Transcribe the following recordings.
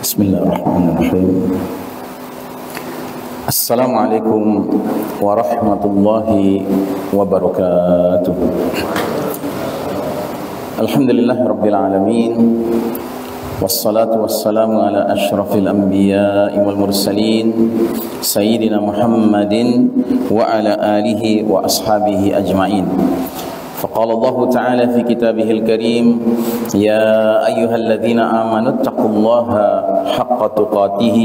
Bismillahirrahmanirrahim. Assalamualaikum warahmatullahi wabarakatuh. Alhamdulillahirabbil alamin. Wassalatu wassalamu ala asyrafil anbiya'i wal mursalin sayyidina Muhammadin wa ala alihi wa ashabihi ajma'in. فقال الله تعالى في كتابه الكريم يا أيها الذين آمنوا اتقوا الله حق تقاته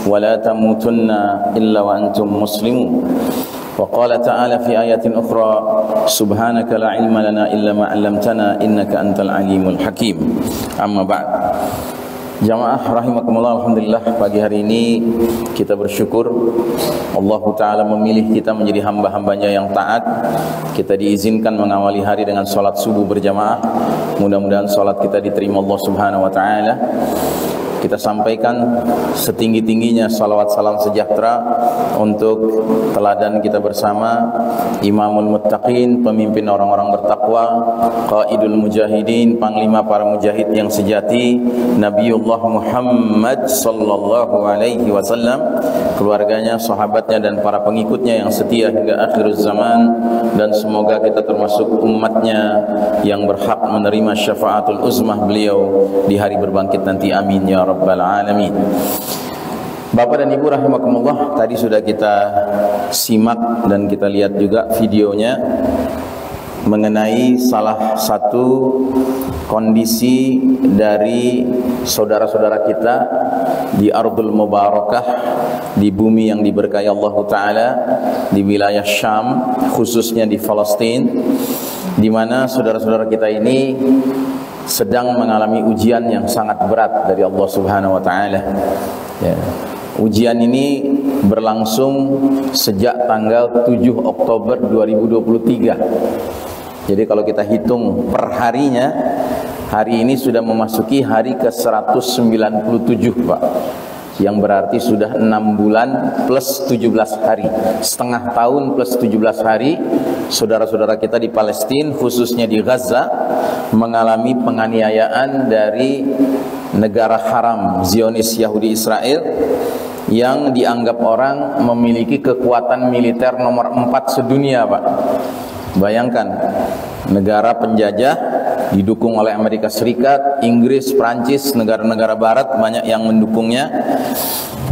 ولا تموتن إلا وأنتم مسلمون وقال تعالى في آية أخرى سبحانك لا علم لنا إلا ما علمتنا إنك أنت العليم الحكيم أما بعد. Jamaah rahimakumullah, alhamdulillah pagi hari ini kita bersyukur Allah Ta'ala memilih kita menjadi hamba-hambanya yang taat. Kita diizinkan mengawali hari dengan sholat subuh berjamaah. Mudah-mudahan sholat kita diterima Allah Subhanahu Wa Ta'ala. Kita sampaikan setinggi-tingginya salawat salam sejahtera untuk teladan kita bersama, Imamul Muttaqin, pemimpin orang-orang bertakwa, Qaidul Mujahidin, panglima para mujahid yang sejati, Nabiullah Muhammad sallallahu alaihi wasallam, keluarganya, sahabatnya dan para pengikutnya yang setia hingga akhir zaman, dan semoga kita termasuk umatnya yang berhak menerima syafaatul uzmah beliau di hari berbangkit nanti. Amin ya Rabbal Alamin. Bapak dan Ibu rahimakumullah, tadi sudah kita simak dan kita lihat juga videonya mengenai salah satu kondisi dari saudara-saudara kita di Ardul Mubarakah, di bumi yang diberkahi Allah Ta'ala, di wilayah Syam, khususnya di Palestina, di mana saudara-saudara kita ini sedang mengalami ujian yang sangat berat dari Allah Subhanahu Wa Ta'ala. Ya. Ujian ini berlangsung sejak tanggal 7 Oktober 2023. Jadi kalau kita hitung per harinya, hari ini sudah memasuki hari ke-197, Pak. Yang berarti sudah 6 bulan plus 17 hari, setengah tahun plus 17 hari. Saudara-saudara kita di Palestina, khususnya di Gaza, mengalami penganiayaan dari negara haram Zionis Yahudi Israel yang dianggap orang memiliki kekuatan militer nomor 4 sedunia, Pak. Bayangkan, negara penjajah didukung oleh Amerika Serikat, Inggris, Prancis, negara-negara barat banyak yang mendukungnya.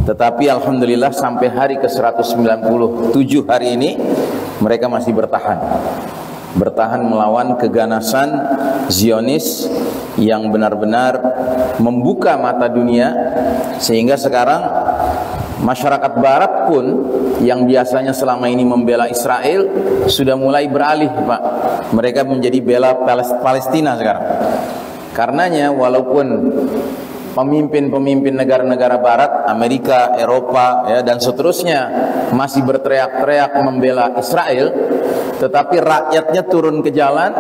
Tetapi alhamdulillah sampai hari ke-197 hari ini mereka masih bertahan melawan keganasan Zionis yang benar-benar membuka mata dunia, sehingga sekarang masyarakat barat pun yang biasanya selama ini membela Israel sudah mulai beralih, Pak. Mereka menjadi bela Palestina sekarang. Karenanya walaupun pemimpin-pemimpin negara-negara barat, Amerika, Eropa, ya, dan seterusnya masih berteriak-teriak membela Israel, tetapi rakyatnya turun ke jalan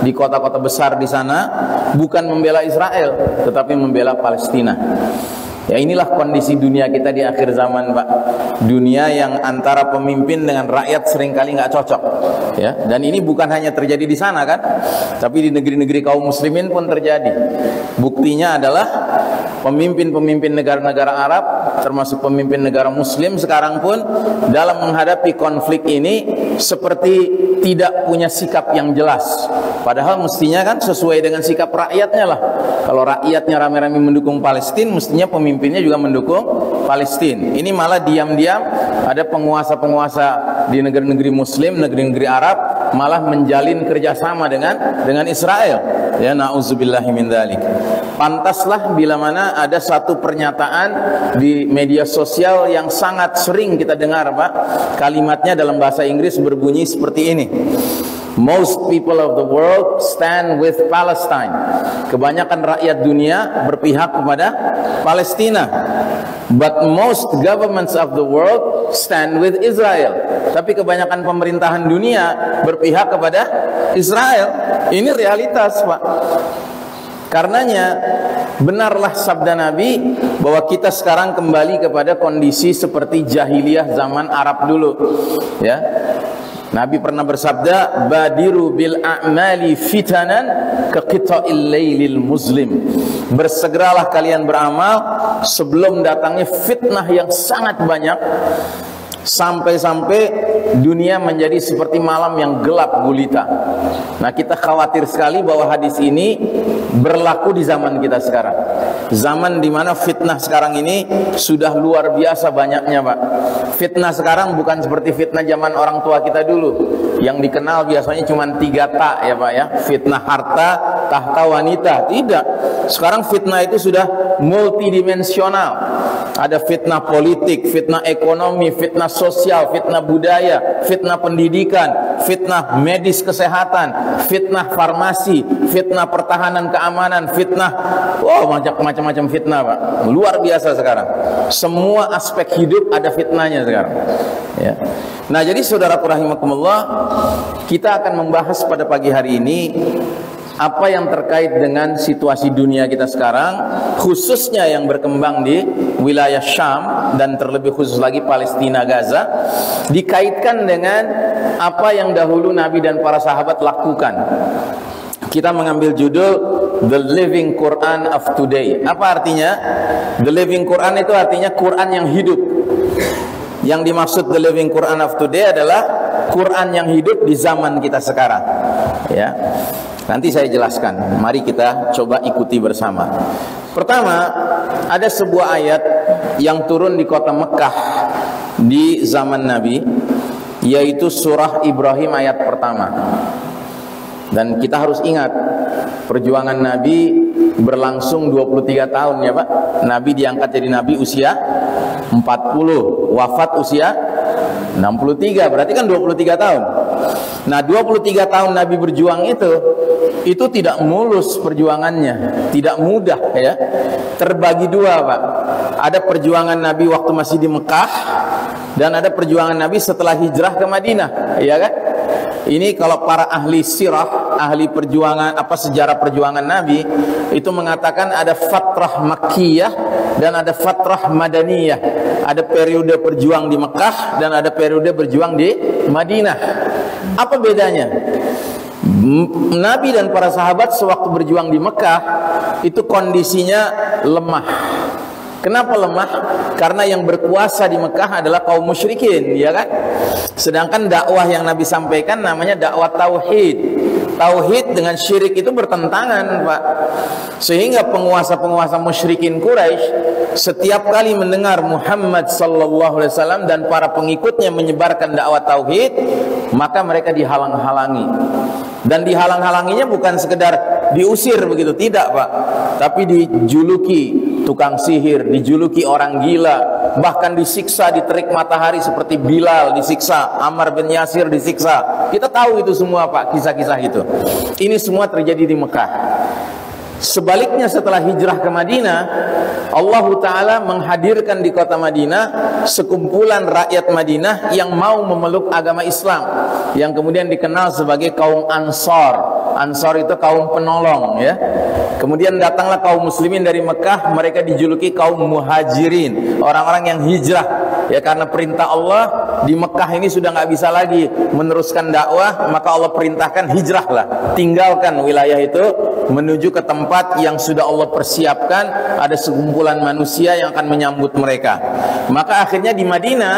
di kota-kota besar di sana bukan membela Israel, tetapi membela Palestina. Ya, inilah kondisi dunia kita di akhir zaman, Pak. Dunia yang antara pemimpin dengan rakyat seringkali nggak cocok, ya. Dan ini bukan hanya terjadi di sana, kan, tapi di negeri-negeri kaum muslimin pun terjadi. Buktinya adalah pemimpin-pemimpin negara-negara Arab, termasuk pemimpin negara Muslim sekarang pun dalam menghadapi konflik ini seperti tidak punya sikap yang jelas. Padahal mestinya kan sesuai dengan sikap rakyatnya lah. Kalau rakyatnya rame-rame mendukung Palestina, mestinya pemimpinnya juga mendukung Palestina. Ini malah diam-diam ada penguasa-penguasa di negeri-negeri Muslim, negeri-negeri Arab malah menjalin kerjasama dengan Israel. Ya, na'udzubillahi min dzalik. Pantaslah bila mana ada satu pernyataan di media sosial yang sangat sering kita dengar, Pak. Kalimatnya dalam bahasa Inggris berbunyi seperti ini: most people of the world stand with Palestine. Kebanyakan rakyat dunia berpihak kepada Palestina. But most governments of the world stand with Israel. Tapi kebanyakan pemerintahan dunia berpihak kepada Israel. Ini realitas, Pak. Karenanya benarlah sabda Nabi bahwa kita sekarang kembali kepada kondisi seperti jahiliyah zaman Arab dulu, ya. Nabi pernah bersabda, badiru bil a'mali fitanan ka qita'il lailil muslim. Bersegeralah kalian beramal sebelum datangnya fitnah yang sangat banyak, sampai-sampai dunia menjadi seperti malam yang gelap gulita. Nah, kita khawatir sekali bahwa hadis ini berlaku di zaman kita sekarang. Zaman di mana fitnah sekarang ini sudah luar biasa banyaknya, Pak. Fitnah sekarang bukan seperti fitnah zaman orang tua kita dulu, yang dikenal biasanya cuma 3 tak ya, Pak ya. Fitnah harta, tahta, wanita. Tidak. Sekarang fitnah itu sudah multidimensional. Ada fitnah politik, fitnah ekonomi, fitnah sosial, fitnah budaya, fitnah pendidikan, fitnah medis kesehatan, fitnah farmasi, fitnah pertahanan keamanan, fitnah macam-macam fitnah, Pak. Luar biasa sekarang. Semua aspek hidup ada fitnahnya sekarang. Ya. Nah, jadi saudaraku rahimakumullah, kita akan membahas pada pagi hari ini apa yang terkait dengan situasi dunia kita sekarang, khususnya yang berkembang di wilayah Syam dan terlebih khusus lagi Palestina, Gaza, dikaitkan dengan apa yang dahulu Nabi dan para sahabat lakukan. Kita mengambil judul The Living Quran of Today. Apa artinya? The Living Quran itu artinya Quran yang hidup. Yang dimaksud The Living Quran of Today adalah Quran yang hidup di zaman kita sekarang. Ya. Nanti saya jelaskan. Mari kita coba ikuti bersama. Pertama, ada sebuah ayat yang turun di kota Mekah di zaman Nabi, yaitu surah Ibrahim ayat pertama. Dan kita harus ingat, perjuangan Nabi berlangsung 23 tahun ya, Pak. Nabi diangkat jadi Nabi usia 40, wafat usia 63, berarti kan 23 tahun. Nah, 23 tahun Nabi berjuang itu tidak mulus perjuangannya, tidak mudah ya. Terbagi dua, Pak. Ada perjuangan Nabi waktu masih di Mekah, dan ada perjuangan Nabi setelah hijrah ke Madinah, ya kan? Ini kalau para ahli sirah, ahli perjuangan sejarah perjuangan Nabi itu mengatakan ada fatrah Makkiyah dan ada fatrah Madaniyah. Ada periode berjuang di Mekah dan ada periode berjuang di Madinah. Apa bedanya? Nabi dan para sahabat sewaktu berjuang di Mekah itu kondisinya lemah. Kenapa lemah? Karena yang berkuasa di Mekah adalah kaum musyrikin, ya kan? Sedangkan dakwah yang Nabi sampaikan namanya dakwah tauhid. Tauhid dengan syirik itu bertentangan, Pak. Sehingga penguasa-penguasa musyrikin Quraisy setiap kali mendengar Muhammad sallallahu alaihi wasallam dan para pengikutnya menyebarkan dakwah tauhid, maka mereka dihalang-halangi. Dan dihalang-halanginya bukan sekedar diusir begitu, tidak, Pak. Tapi dijuluki tukang sihir, dijuluki orang gila, bahkan disiksa di terik matahari seperti Bilal disiksa, Ammar bin Yasir disiksa. Kita tahu itu semua, Pak, kisah-kisah itu. Ini semua terjadi di Mekah. Sebaliknya setelah hijrah ke Madinah, Allah Ta'ala menghadirkan di kota Madinah sekumpulan rakyat Madinah yang mau memeluk agama Islam, yang kemudian dikenal sebagai kaum Ansar. Ansar itu kaum penolong, ya. Kemudian datanglah kaum muslimin dari Mekah, mereka dijuluki kaum muhajirin, orang-orang yang hijrah, ya, karena perintah Allah di Mekah ini sudah nggak bisa lagi meneruskan dakwah, maka Allah perintahkan hijrahlah, tinggalkan wilayah itu menuju ke tempat yang sudah Allah persiapkan, ada sekumpulan manusia yang akan menyambut mereka. Maka akhirnya di Madinah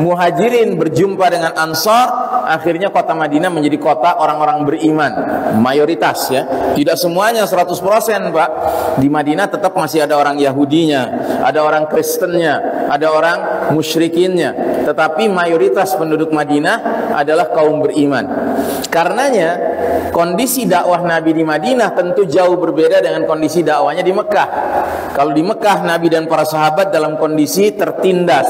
muhajirin berjumpa dengan Ansar, akhirnya kota Madinah menjadi kota orang-orang beriman, mayoritas, ya. Tidak semuanya 100%, Pak. Di Madinah tetap masih ada orang Yahudinya, ada orang Kristennya, ada orang musyrikinnya, tetapi mayoritas penduduk Madinah adalah kaum beriman. Karenanya kondisi dakwah Nabi di Madinah tentu jauh berbeda dengan kondisi dakwahnya di Mekah. Kalau di Mekah Nabi dan para sahabat dalam kondisi tertindas,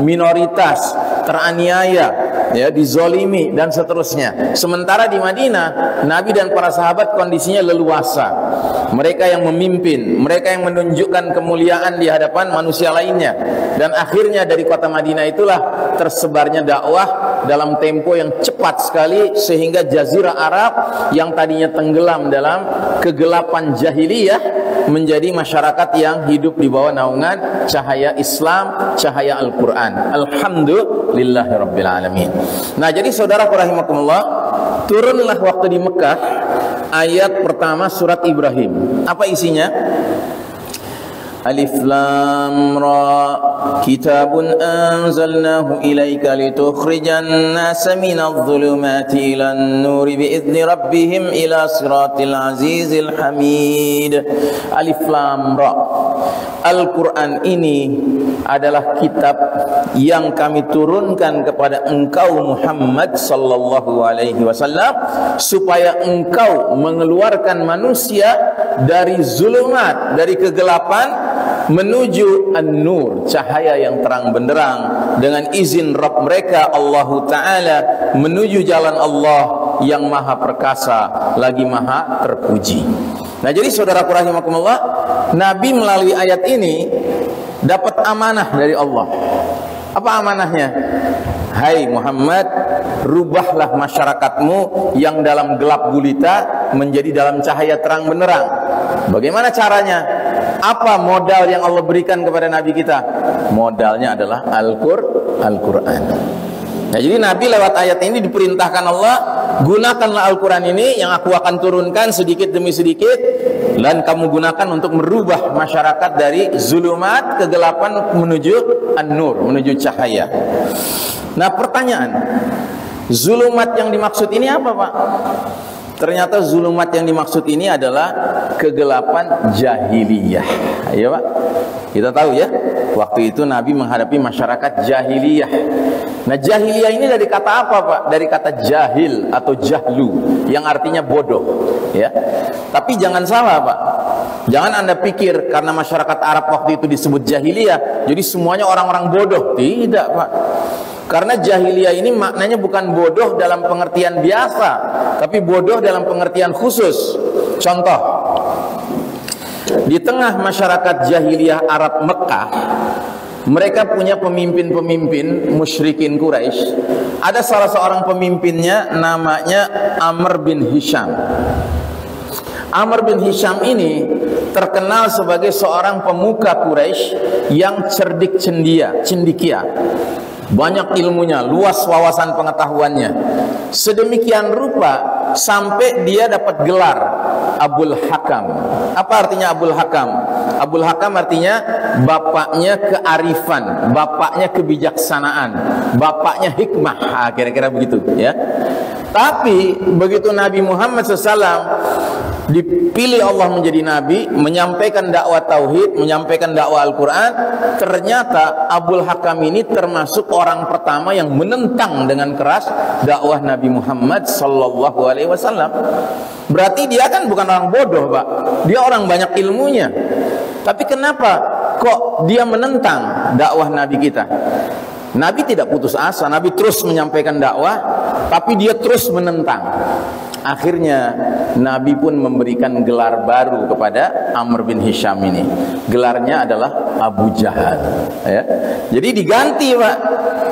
minoritas, teraniaya, ya, dizolimi dan seterusnya. Sementara di Madinah Nabi dan para sahabat kondisinya leluasa. Mereka yang memimpin, mereka yang menunjukkan kemuliaan di hadapan manusia lainnya. Dan akhirnya dari kota Madinah itulah tersebarnya dakwah dalam tempo yang cepat sekali, sehingga Jazirah Arab yang tadinya tenggelam dalam kegelapan jahiliyah menjadi masyarakat yang hidup di bawah naungan cahaya Islam, cahaya Al-Quran. Alhamdulillahirabbil alamin. Nah, jadi saudaraku rahimakumullah, turunlah waktu di Mekah ayat pertama surat Ibrahim. Apa isinya? Alif Lam Ra, kitabun anzalnahu ilaika litukhrijan nasa minadh dhulumati ilan nuri biizni rabbihim ila siratil azizil hamid. Alif Lam Ra. Al-Quran ini adalah kitab yang kami turunkan kepada engkau Muhammad sallallahu alaihi wasallam, supaya engkau mengeluarkan manusia dari zulumat, dari kegelapan, menuju an-nur, cahaya yang terang benderang, dengan izin Rabb mereka Allah Ta'ala, menuju jalan Allah yang maha perkasa lagi maha terpuji. Nah, jadi saudaraku rahimakumullah, Nabi melalui ayat ini dapat amanah dari Allah. Apa amanahnya? Hai Muhammad, rubahlah masyarakatmu yang dalam gelap gulita menjadi dalam cahaya terang benderang. Bagaimana caranya? Apa modal yang Allah berikan kepada Nabi kita? Modalnya adalah Al-Quran. Nah, jadi Nabi lewat ayat ini diperintahkan Allah, gunakanlah Al-Quran ini yang aku akan turunkan sedikit demi sedikit, dan kamu gunakan untuk merubah masyarakat dari zulumat, kegelapan, menuju an-nur, menuju cahaya. Nah, pertanyaan, zulumat yang dimaksud ini apa, Pak? Ternyata zulumat yang dimaksud ini adalah kegelapan jahiliyah. Ayo Pak, kita tahu ya, waktu itu Nabi menghadapi masyarakat jahiliyah. Nah, jahiliyah ini dari kata apa Pak? Dari kata jahil atau jahlu, yang artinya bodoh ya. Tapi jangan salah Pak, jangan Anda pikir karena masyarakat Arab waktu itu disebut jahiliyah, jadi semuanya orang-orang bodoh. Tidak Pak. Karena jahiliyah ini maknanya bukan bodoh dalam pengertian biasa, tapi bodoh dalam pengertian khusus. Contoh, di tengah masyarakat jahiliyah Arab Mekah, mereka punya pemimpin-pemimpin musyrikin Quraisy. Ada salah seorang pemimpinnya namanya Amr bin Hisham. Amr bin Hisham ini terkenal sebagai seorang pemuka Quraisy yang cerdik cendikia. Banyak ilmunya, luas wawasan pengetahuannya. Sedemikian rupa sampai dia dapat gelar Abul Hakam. Apa artinya Abul Hakam? Abul Hakam artinya bapaknya kearifan, bapaknya kebijaksanaan, bapaknya hikmah. Kira-kira begitu ya. Tapi begitu Nabi Muhammad SAW dipilih Allah menjadi nabi, menyampaikan dakwah tauhid, menyampaikan dakwah Al-Quran, ternyata Abul Hakam ini termasuk orang pertama yang menentang dengan keras dakwah Nabi Muhammad sallallahu alaihi wasallam. Berarti dia kan bukan orang bodoh, Pak. Dia orang banyak ilmunya. Tapi kenapa kok dia menentang dakwah Nabi kita? Nabi tidak putus asa, Nabi terus menyampaikan dakwah, tapi dia terus menentang. Akhirnya Nabi pun memberikan gelar baru kepada Amr bin Hisham ini. Gelarnya adalah Abu Jahal ya. Jadi diganti Pak.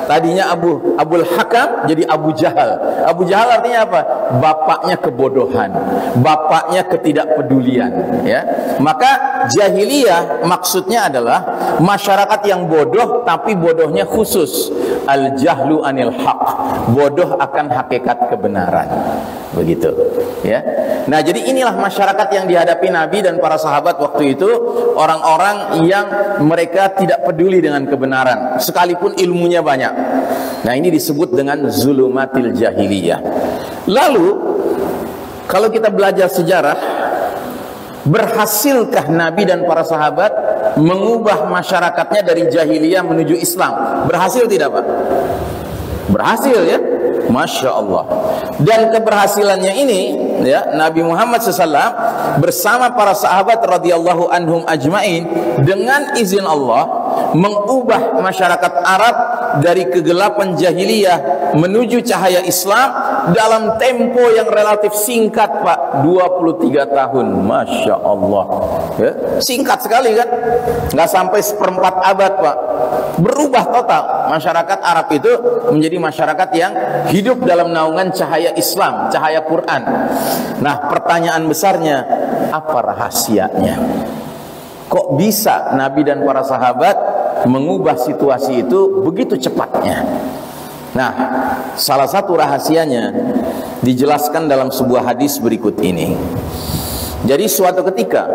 Tadinya Abul Hakam jadi Abu Jahal. Abu Jahal artinya apa? Bapaknya kebodohan, bapaknya ketidakpedulian ya. Maka jahiliyah maksudnya adalah masyarakat yang bodoh, tapi bodohnya khusus. Al-jahlu anil haq, bodoh akan hakikat kebenaran. Begitu ya. Nah, jadi inilah masyarakat yang dihadapi Nabi dan para sahabat waktu itu, orang-orang yang mereka tidak peduli dengan kebenaran sekalipun ilmunya banyak. Nah, ini disebut dengan zulumatil jahiliyah. Lalu kalau kita belajar sejarah, berhasilkah Nabi dan para sahabat mengubah masyarakatnya dari jahiliyah menuju Islam? Berhasil tidak Pak? Berhasil ya. Masya Allah. Dan keberhasilannya ini ya, Nabi Muhammad SAW bersama para sahabat radhiyallahu anhum ajmain dengan izin Allah mengubah masyarakat Arab dari kegelapan jahiliyah menuju cahaya Islam dalam tempo yang relatif singkat Pak, 23 tahun. Masya Allah ya. Singkat sekali kan, nggak sampai seperempat abad Pak. Berubah total. Masyarakat Arab itu menjadi masyarakat yang hidup dalam naungan cahaya Islam, cahaya Quran. Nah, pertanyaan besarnya, apa rahasianya? Kok bisa Nabi dan para sahabat mengubah situasi itu begitu cepatnya? Nah, salah satu rahasianya dijelaskan dalam sebuah hadis berikut ini. Jadi suatu ketika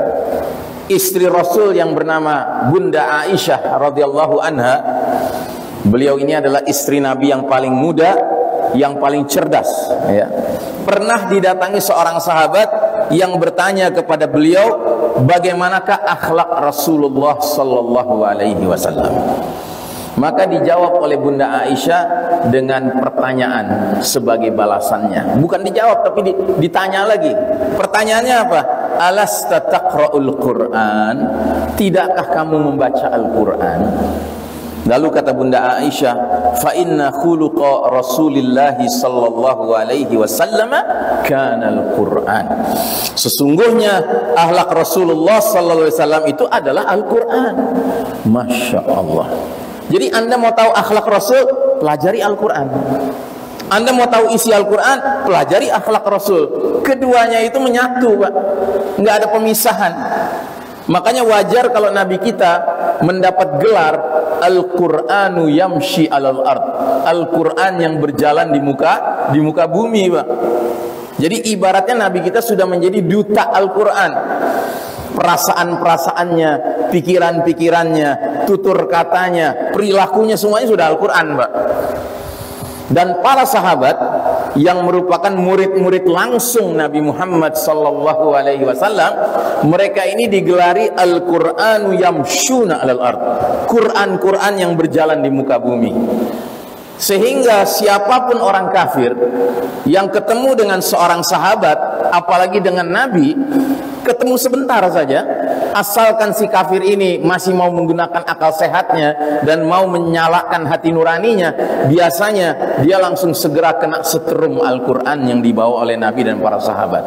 istri Rasul yang bernama Bunda Aisyah radhiyallahu anha, beliau ini adalah istri Nabi yang paling muda, yang paling cerdas, ya. Pernah didatangi seorang sahabat yang bertanya kepada beliau, bagaimanakah akhlak Rasulullah sallallahu alaihi wasallam? Maka dijawab oleh Bunda Aisyah dengan pertanyaan sebagai balasannya. Bukan dijawab, tapi ditanya lagi. Pertanyaannya apa? Alasta taqra'ul Qur'an? Tidakkah kamu membaca Al-Quran? Lalu kata Bunda Aisyah, fa inna khuluqa Rasulillah sallallahu alaihi wasallam kana Al-Quran. Sesungguhnya akhlak Rasulullah sallallahu alaihi wasallam itu adalah Al-Quran. Masya Allah. Jadi Anda mau tahu akhlak Rasul, pelajari Al-Quran. Anda mau tahu isi Al-Quran, pelajari akhlak Rasul. Keduanya itu menyatu, Pak. Nggak ada pemisahan. Makanya wajar kalau Nabi kita mendapat gelar Al-Qur'anu yamshi alal ard. Al-Quran yang berjalan di muka bumi, Pak. Jadi ibaratnya Nabi kita sudah menjadi duta Al-Quran. Perasaan-perasaannya, pikiran-pikirannya, tutur katanya, perilakunya, semuanya sudah Al-Quran, Pak. Dan para sahabat yang merupakan murid-murid langsung Nabi Muhammad sallallahu alaihi wasallam, mereka ini digelari Al-Qur'anu yamshuna 'alal ard. Quran-Quran yang berjalan di muka bumi. Sehingga siapapun orang kafir yang ketemu dengan seorang sahabat, apalagi dengan Nabi, ketemu sebentar saja, asalkan si kafir ini masih mau menggunakan akal sehatnya dan mau menyalakan hati nuraninya, biasanya dia langsung segera kena setrum Al-Quran yang dibawa oleh Nabi dan para sahabat.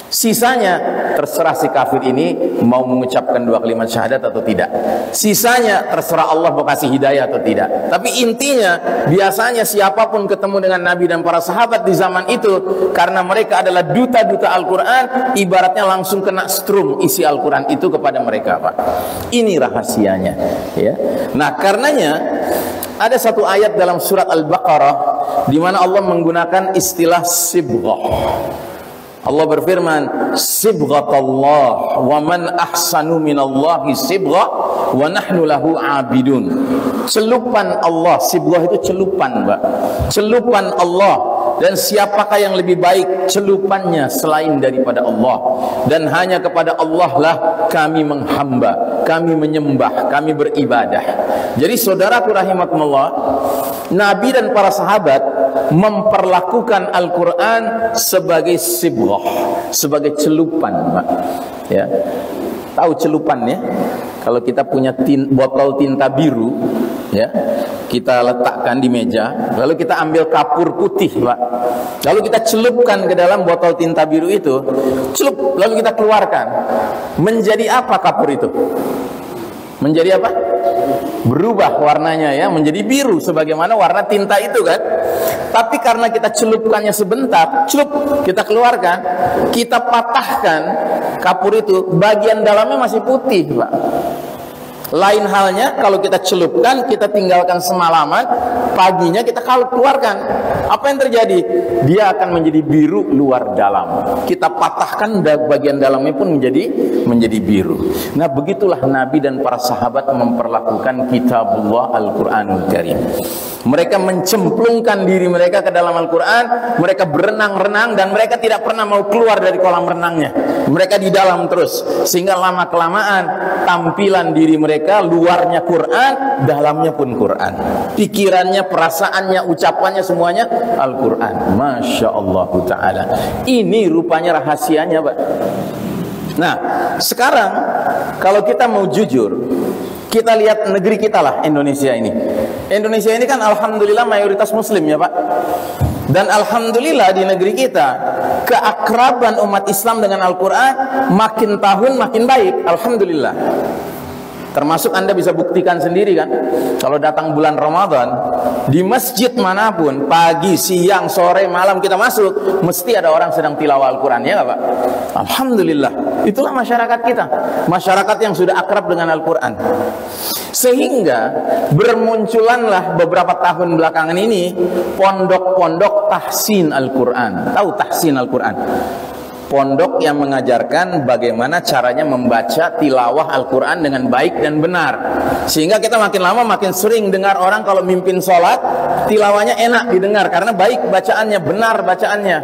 Sisanya terserah si kafir ini mau mengucapkan 2 kalimat syahadat atau tidak. Sisanya terserah Allah mau kasih hidayah atau tidak. Tapi intinya biasanya siapapun ketemu dengan Nabi dan para sahabat di zaman itu, karena mereka adalah duta-duta Al-Quran, ibaratnya langsung kena strum isi Al-Quran itu kepada mereka, Pak. Ini rahasianya, ya. Nah, karenanya ada satu ayat dalam surat Al-Baqarah di mana Allah menggunakan istilah sibghah. Allah berfirman, sibghatallah wa man ahsanu minallahi sibghah wa nahnu lahu abidun. Celupan Allah, sibghah itu celupan, Mbak. Celupan Allah. Dan siapakah yang lebih baik celupannya selain daripada Allah? Dan hanya kepada Allah lah kami menghamba, kami menyembah, kami beribadah. Jadi saudaraku rahimakumullah, Nabi dan para sahabat memperlakukan Al-Quran sebagai sibghah, sebagai celupan, Pak. Ya. Tahu celupan, ya? Kalau kita punya botol tinta biru, ya, kita letakkan di meja, lalu kita ambil kapur putih, Pak. Lalu kita celupkan ke dalam botol tinta biru itu, celup, lalu kita keluarkan. Menjadi apa kapur itu? Menjadi apa? Berubah warnanya, ya, menjadi biru sebagaimana warna tinta itu, kan. Tapi karena kita celupkannya sebentar, celup, kita keluarkan, kita patahkan kapur itu, bagian dalamnya masih putih, Pak. Lain halnya kalau kita celupkan, kita tinggalkan semalaman, paginya kita keluarkan. Apa yang terjadi? Dia akan menjadi biru luar dalam. Kita patahkan, bagian dalamnya pun menjadi biru. Nah, begitulah Nabi dan para sahabat memperlakukan kitabullah Al-Quranul Karim. Mereka mencemplungkan diri mereka ke dalam Al-Quran. Mereka berenang-renang dan mereka tidak pernah mau keluar dari kolam renangnya. Mereka di dalam terus, sehingga lama-kelamaan tampilan diri mereka luarnya Quran, dalamnya pun Quran. Pikirannya, perasaannya, ucapannya, semuanya Al-Quran. Masya Allah Ta'ala. Ini rupanya rahasianya, Pak. Nah, sekarang kalau kita mau jujur, kita lihat negeri kita lah, Indonesia ini. Indonesia ini kan alhamdulillah mayoritas muslim, ya, Pak. Dan alhamdulillah di negeri kita keakraban umat Islam dengan Al-Quran makin tahun makin baik, alhamdulillah. Termasuk Anda bisa buktikan sendiri kan, kalau datang bulan Ramadan, di masjid manapun, pagi, siang, sore, malam kita masuk, mesti ada orang sedang tilawah Al-Quran, ya nggak Pak? Alhamdulillah, itulah masyarakat kita, masyarakat yang sudah akrab dengan Al-Quran. Sehingga bermunculanlah beberapa tahun belakangan ini pondok-pondok tahsin Al-Quran. Tahu tahsin Al-Quran? Pondok yang mengajarkan bagaimana caranya membaca tilawah Al-Quran dengan baik dan benar. Sehingga kita makin lama makin sering dengar orang kalau mimpin sholat, tilawahnya enak didengar karena baik bacaannya, benar bacaannya.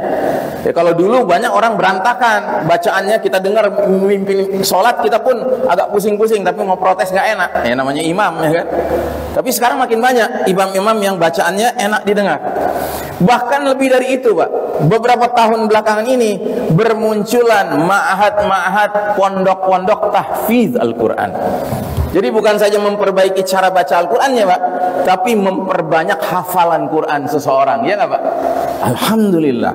Ya, kalau dulu banyak orang berantakan bacaannya, kita dengar mimpin sholat kita pun agak pusing-pusing, tapi mau protes nggak enak. Ya namanya imam, ya kan? Tapi sekarang makin banyak imam-imam yang bacaannya enak didengar. Bahkan lebih dari itu Pak, beberapa tahun belakangan ini bermunculan ma'had-ma'had, pondok-pondok tahfiz Al-Quran. Jadi bukan saja memperbaiki cara baca Al-Qurannya Pak, tapi memperbanyak hafalan Quran seseorang, ya nggak Pak? Alhamdulillah.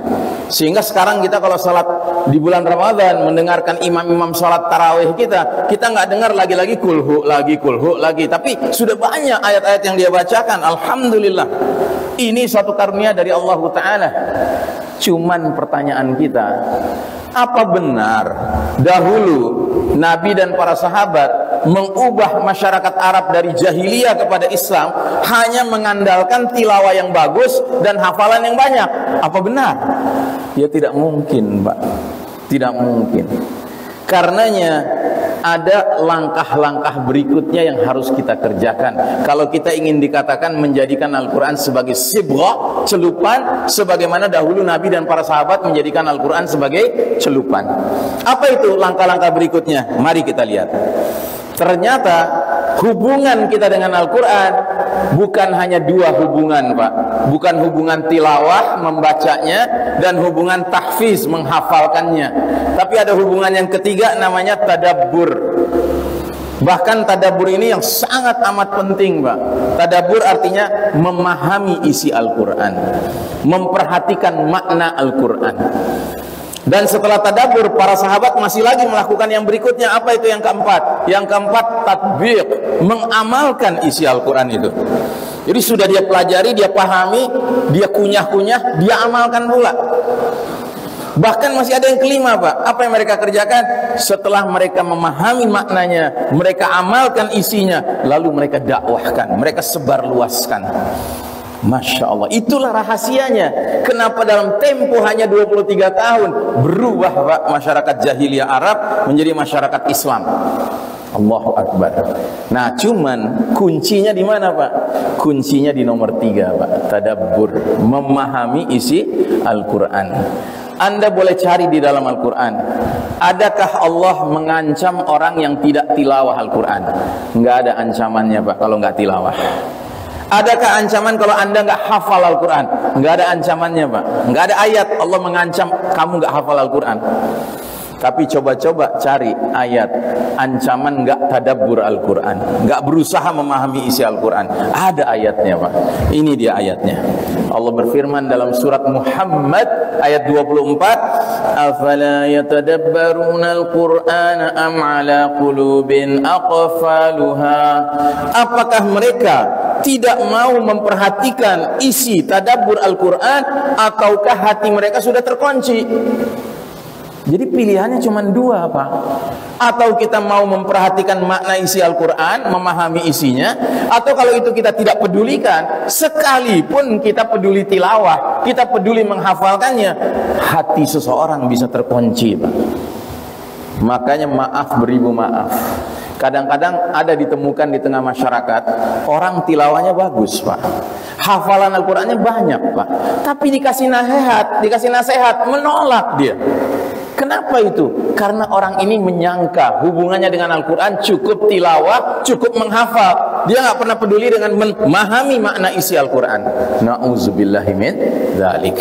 Sehingga sekarang kita kalau sholat di bulan Ramadan, mendengarkan imam-imam sholat tarawih kita nggak dengar lagi-lagi kulhu lagi, tapi sudah banyak ayat-ayat yang dia bacakan. Alhamdulillah. Ini suatu karunia dari Allah Ta'ala. Cuman pertanyaan kita, apa benar dahulu Nabi dan para sahabat mengubah masyarakat Arab dari jahiliyah kepada Islam hanya mengandalkan tilawah yang bagus dan hafalan yang banyak? Apa benar? Ya tidak mungkin Pak, tidak mungkin. Karenanya ada langkah-langkah berikutnya yang harus kita kerjakan kalau kita ingin dikatakan menjadikan Al-Quran sebagai sibghah, celupan, sebagaimana dahulu Nabi dan para sahabat menjadikan Al-Quran sebagai celupan. Apa itu langkah-langkah berikutnya? Mari kita lihat. Ternyata hubungan kita dengan Al-Quran bukan hanya dua hubungan Pak, bukan hubungan tilawah membacanya dan hubungan tahfiz menghafalkannya, tapi ada hubungan yang ketiga namanya tadabbur. Bahkan tadabbur ini yang sangat amat penting Pak. Tadabbur artinya memahami isi Al-Quran, memperhatikan makna Al-Quran. Dan setelah tadabbur, para sahabat masih lagi melakukan yang berikutnya. Apa itu yang keempat? Yang keempat, tatbiq, mengamalkan isi Al-Quran itu. Jadi sudah dia pelajari, dia pahami, dia kunyah-kunyah, dia amalkan pula. Bahkan masih ada yang kelima Pak. Apa yang mereka kerjakan? Setelah mereka memahami maknanya, mereka amalkan isinya, lalu mereka dakwahkan, mereka sebarluaskan. Masya Allah, itulah rahasianya. Kenapa dalam tempo hanya 23 tahun berubah Pak masyarakat jahiliyah Arab menjadi masyarakat Islam. Allahu Akbar. Nah, cuman kuncinya di mana Pak? Kuncinya di nomor 3 Pak. Tadabbur, memahami isi Al-Quran. Anda boleh cari di dalam Al-Quran, adakah Allah mengancam orang yang tidak tilawah Al-Quran? Enggak ada ancamannya Pak kalau nggak tilawah. Adakah ancaman kalau Anda nggak hafal Al-Quran? Nggak ada ancamannya Pak. Nggak ada ayat Allah mengancam kamu nggak hafal Al-Quran. Tapi coba-coba cari ayat ancaman nggak tadabbur Al-Quran, nggak berusaha memahami isi Al-Quran. Ada ayatnya Pak. Ini dia ayatnya. Allah berfirman dalam surat Muhammad ayat 24, afala yatadabbaruna al-Qur'ana am ala qulubin aqfaluha. Apakah mereka tidak mau memperhatikan isi tadabbur Al-Quran, ataukah hati mereka sudah terkunci? Jadi pilihannya cuma dua Pak. Atau kita mau memperhatikan makna isi Al-Quran, memahami isinya, atau kalau itu kita tidak pedulikan, sekalipun kita peduli tilawah, kita peduli menghafalkannya, hati seseorang bisa terkunci Pak. Makanya maaf beribu maaf, kadang-kadang ada ditemukan di tengah masyarakat orang tilawahnya bagus Pak, hafalan Al-Qurannya banyak Pak, tapi dikasih nasihat menolak dia. Kenapa itu? Karena orang ini menyangka hubungannya dengan Al-Quran cukup tilawah, cukup menghafal. Dia nggak pernah peduli dengan memahami makna isi Al-Quran. Na'udzubillahi min dzalik.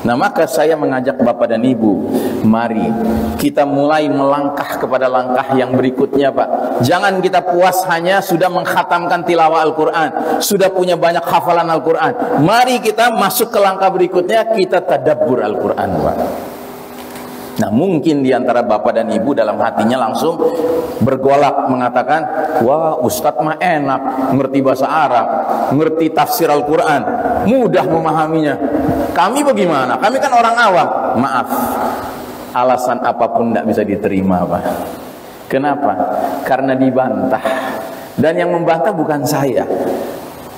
Nah, maka saya mengajak Bapak dan Ibu, mari kita mulai melangkah kepada langkah yang berikutnya Pak. Jangan kita puas hanya sudah mengkhatamkan tilawah Al-Quran, sudah punya banyak hafalan Al-Quran. Mari kita masuk ke langkah berikutnya, kita tadabbur Al-Quran Pak. Nah, mungkin di antara bapak dan ibu dalam hatinya langsung bergolak mengatakan, wah, Ustadz mah enak, ngerti bahasa Arab, ngerti tafsir Al-Quran, mudah memahaminya. Kami bagaimana? Kami kan orang awam. Maaf, alasan apapun tidak bisa diterima, Pak. Kenapa? Karena dibantah. Dan yang membantah bukan saya,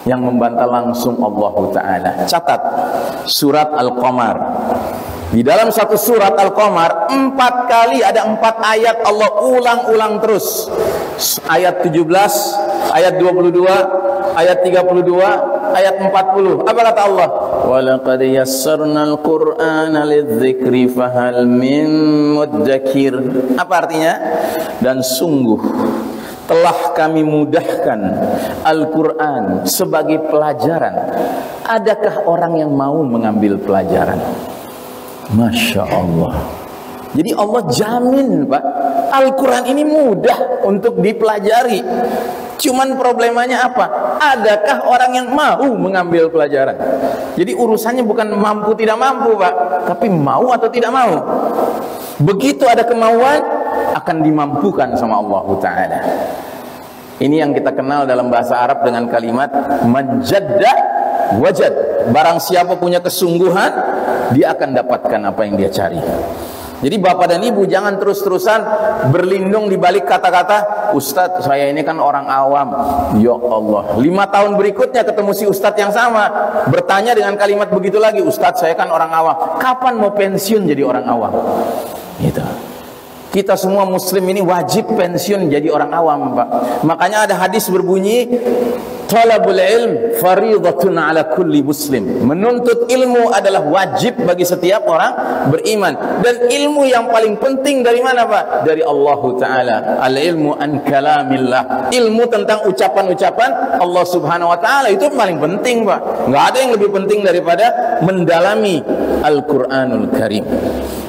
yang membantah langsung Allah Ta'ala. Catat surat Al-Qamar. Di dalam satu surat Al-Qamar 4 kali ada 4 ayat Allah ulang-ulang terus. Ayat 17, ayat 22, ayat 32, ayat 40. Apa kata Allah? Walaqad yassarnal Qur'ana lidzikri fahal min mudzakir. Apa artinya? Dan sungguh telah kami mudahkan Al-Quran sebagai pelajaran. Adakah orang yang mau mengambil pelajaran? Masya Allah. Jadi Allah jamin, Pak, Al-Quran ini mudah untuk dipelajari. Cuman problemanya apa? Adakah orang yang mau mengambil pelajaran? Jadi urusannya bukan mampu tidak mampu, Pak, tapi mau atau tidak mau. Begitu ada kemauan, akan dimampukan sama Allah Ta'ala. Ini yang kita kenal dalam bahasa Arab dengan kalimat manjadda wajad. Barang siapa punya kesungguhan, dia akan dapatkan apa yang dia cari. Jadi bapak dan ibu jangan terus-terusan berlindung di balik kata-kata, Ustadz saya ini kan orang awam. Ya Allah, 5 tahun berikutnya ketemu si Ustadz yang sama, bertanya dengan kalimat begitu lagi, Ustadz saya kan orang awam. Kapan mau pensiun jadi orang awam? Gitu. Kita semua muslim ini wajib pensiun jadi orang awam, Pak. Makanya ada hadis berbunyi, talabul ilm faridatun ala kulli muslim. Menuntut ilmu adalah wajib bagi setiap orang beriman. Dan ilmu yang paling penting dari mana, Pak? Dari Allah Ta'ala. Al-ilmu an kalamillah. Ilmu tentang ucapan-ucapan Allah Subhanahu Wa Ta'ala. Itu paling penting, Pak. Nggak ada yang lebih penting daripada mendalami Al-Quranul Karim.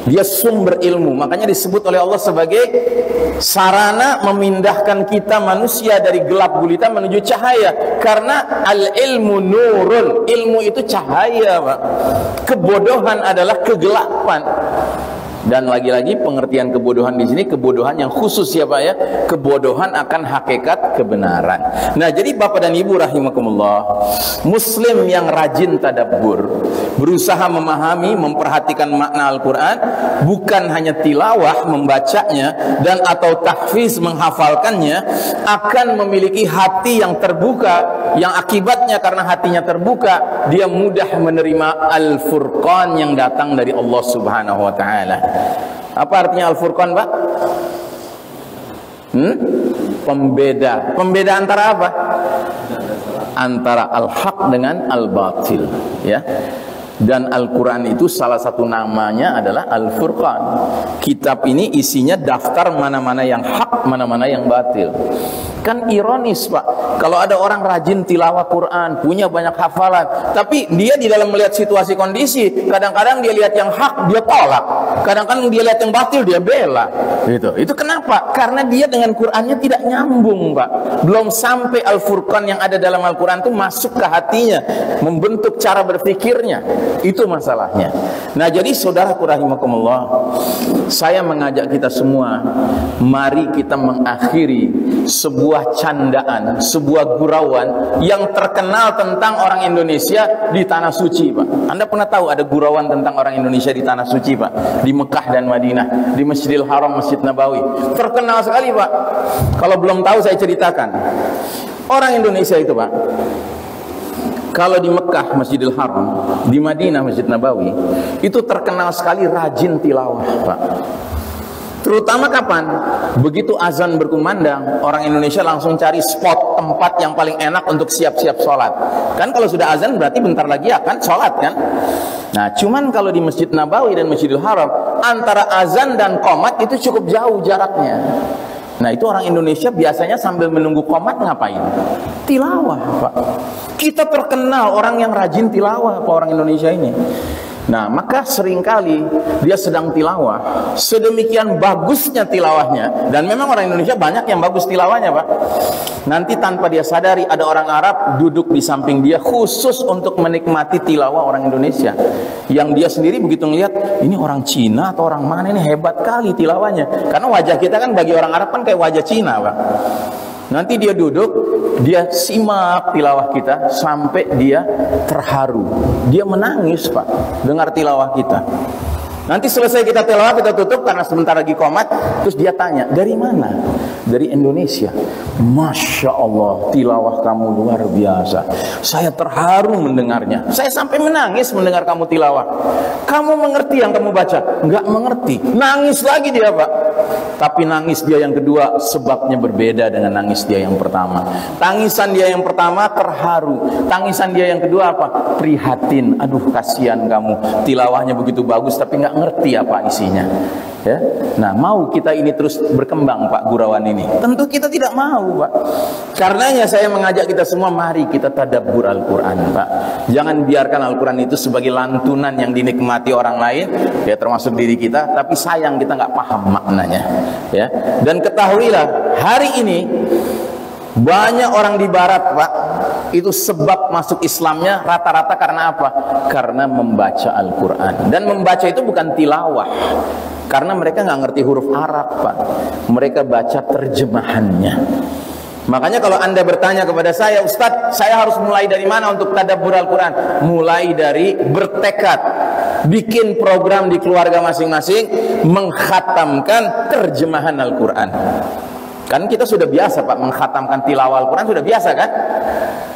Dia sumber ilmu, makanya disebut oleh Allah sebagai sarana memindahkan kita manusia dari gelap gulita menuju cahaya. Karena al-ilmu nurun, ilmu itu cahaya, Pak. Kebodohan adalah kegelapan. Dan lagi-lagi pengertian kebodohan di sini kebodohan yang khusus ya, Pak ya. Kebodohan akan hakikat kebenaran. Nah, jadi Bapak dan Ibu rahimakumullah, muslim yang rajin tadabbur, berusaha memahami, memperhatikan makna Al-Quran, bukan hanya tilawah membacanya dan atau tahfiz menghafalkannya, akan memiliki hati yang terbuka, yang akibatnya karena hatinya terbuka, dia mudah menerima Al-Furqan yang datang dari Allah Subhanahu wa Ta'ala. Apa artinya Al-Furqan, Pak? Pembeda. Pembeda antara apa? Antara al-haq dengan al-batil, ya. Dan Al-Quran itu salah satu namanya adalah Al-Furqan. Kitab ini isinya daftar mana-mana yang hak, mana-mana yang batil. Kan ironis, Pak, kalau ada orang rajin tilawah Quran, punya banyak hafalan, tapi dia di dalam melihat situasi kondisi, kadang-kadang dia lihat yang hak, dia tolak, kadang-kadang dia lihat yang batil, dia bela. Itu kenapa? Karena dia dengan Qurannya tidak nyambung, Pak. Belum sampai Al-Furqan yang ada dalam Al-Quran itu masuk ke hatinya, membentuk cara berpikirnya. Itu masalahnya. Nah, jadi saudaraku rahimakumullah, saya mengajak kita semua, mari kita mengakhiri sebuah candaan, sebuah gurauan yang terkenal tentang orang Indonesia di Tanah Suci, Pak. Anda pernah tahu ada gurauan tentang orang Indonesia di Tanah Suci, Pak? Di Mekah dan Madinah, di Masjidil Haram, Masjid Nabawi. Terkenal sekali, Pak. Kalau belum tahu saya ceritakan. Orang Indonesia itu, Pak, kalau di Mekah Masjidil Haram, di Madinah Masjid Nabawi, itu terkenal sekali rajin tilawah, Pak. Terutama kapan? Begitu azan berkumandang, orang Indonesia langsung cari spot tempat yang paling enak untuk siap-siap sholat. Kan kalau sudah azan berarti bentar lagi akan sholat, kan? Nah, cuman kalau di Masjid Nabawi dan Masjidil Haram, antara azan dan qomat itu cukup jauh jaraknya. Nah, itu orang Indonesia biasanya sambil menunggu qomat ngapain? Tilawah, Pak. Kita terkenal orang yang rajin tilawah, Pak, orang Indonesia ini. Nah, maka seringkali dia sedang tilawah, sedemikian bagusnya tilawahnya, dan memang orang Indonesia banyak yang bagus tilawahnya, Pak. Nanti tanpa dia sadari ada orang Arab duduk di samping dia khusus untuk menikmati tilawah orang Indonesia. Yang dia sendiri begitu ngelihat, ini orang Cina atau orang mana, ini hebat kali tilawahnya. Karena wajah kita kan bagi orang Arab kan kayak wajah Cina, Pak. Nanti dia duduk, dia simak tilawah kita sampai dia terharu. Dia menangis, Pak, dengar tilawah kita. Nanti selesai kita tilawah, kita tutup karena sebentar lagi qomat. Terus dia tanya, dari mana? Dari Indonesia. Masya Allah, tilawah kamu luar biasa. Saya terharu mendengarnya. Saya sampai menangis mendengar kamu tilawah. Kamu mengerti yang kamu baca? Enggak mengerti. Nangis lagi dia, Pak. Tapi nangis dia yang kedua sebabnya berbeda dengan nangis dia yang pertama. Tangisan dia yang pertama terharu. Tangisan dia yang kedua apa? Prihatin. Aduh, kasihan kamu. Tilawahnya begitu bagus tapi nggak ngerti apa isinya. Ya. Nah, mau kita ini terus berkembang, Pak, gurauan ini? Tentu kita tidak mau, Pak. Karenanya saya mengajak kita semua, mari kita tadabbur Al-Quran, Pak. Jangan biarkan Al-Quran itu sebagai lantunan yang dinikmati orang lain, ya termasuk diri kita, tapi sayang kita nggak paham maknanya. Ya. Dan ketahuilah, hari ini banyak orang di Barat, Pak, itu sebab masuk Islamnya rata-rata karena apa? Karena membaca Al-Quran. Dan membaca itu bukan tilawah, karena mereka nggak ngerti huruf Arab, Pak. Mereka baca terjemahannya. Makanya kalau Anda bertanya kepada saya, Ustadz, saya harus mulai dari mana untuk tadabbur Al-Quran? Mulai dari bertekad, bikin program di keluarga masing-masing, mengkhatamkan terjemahan Al-Quran. Kan kita sudah biasa, Pak, mengkhatamkan tilawah Al-Quran sudah biasa, kan?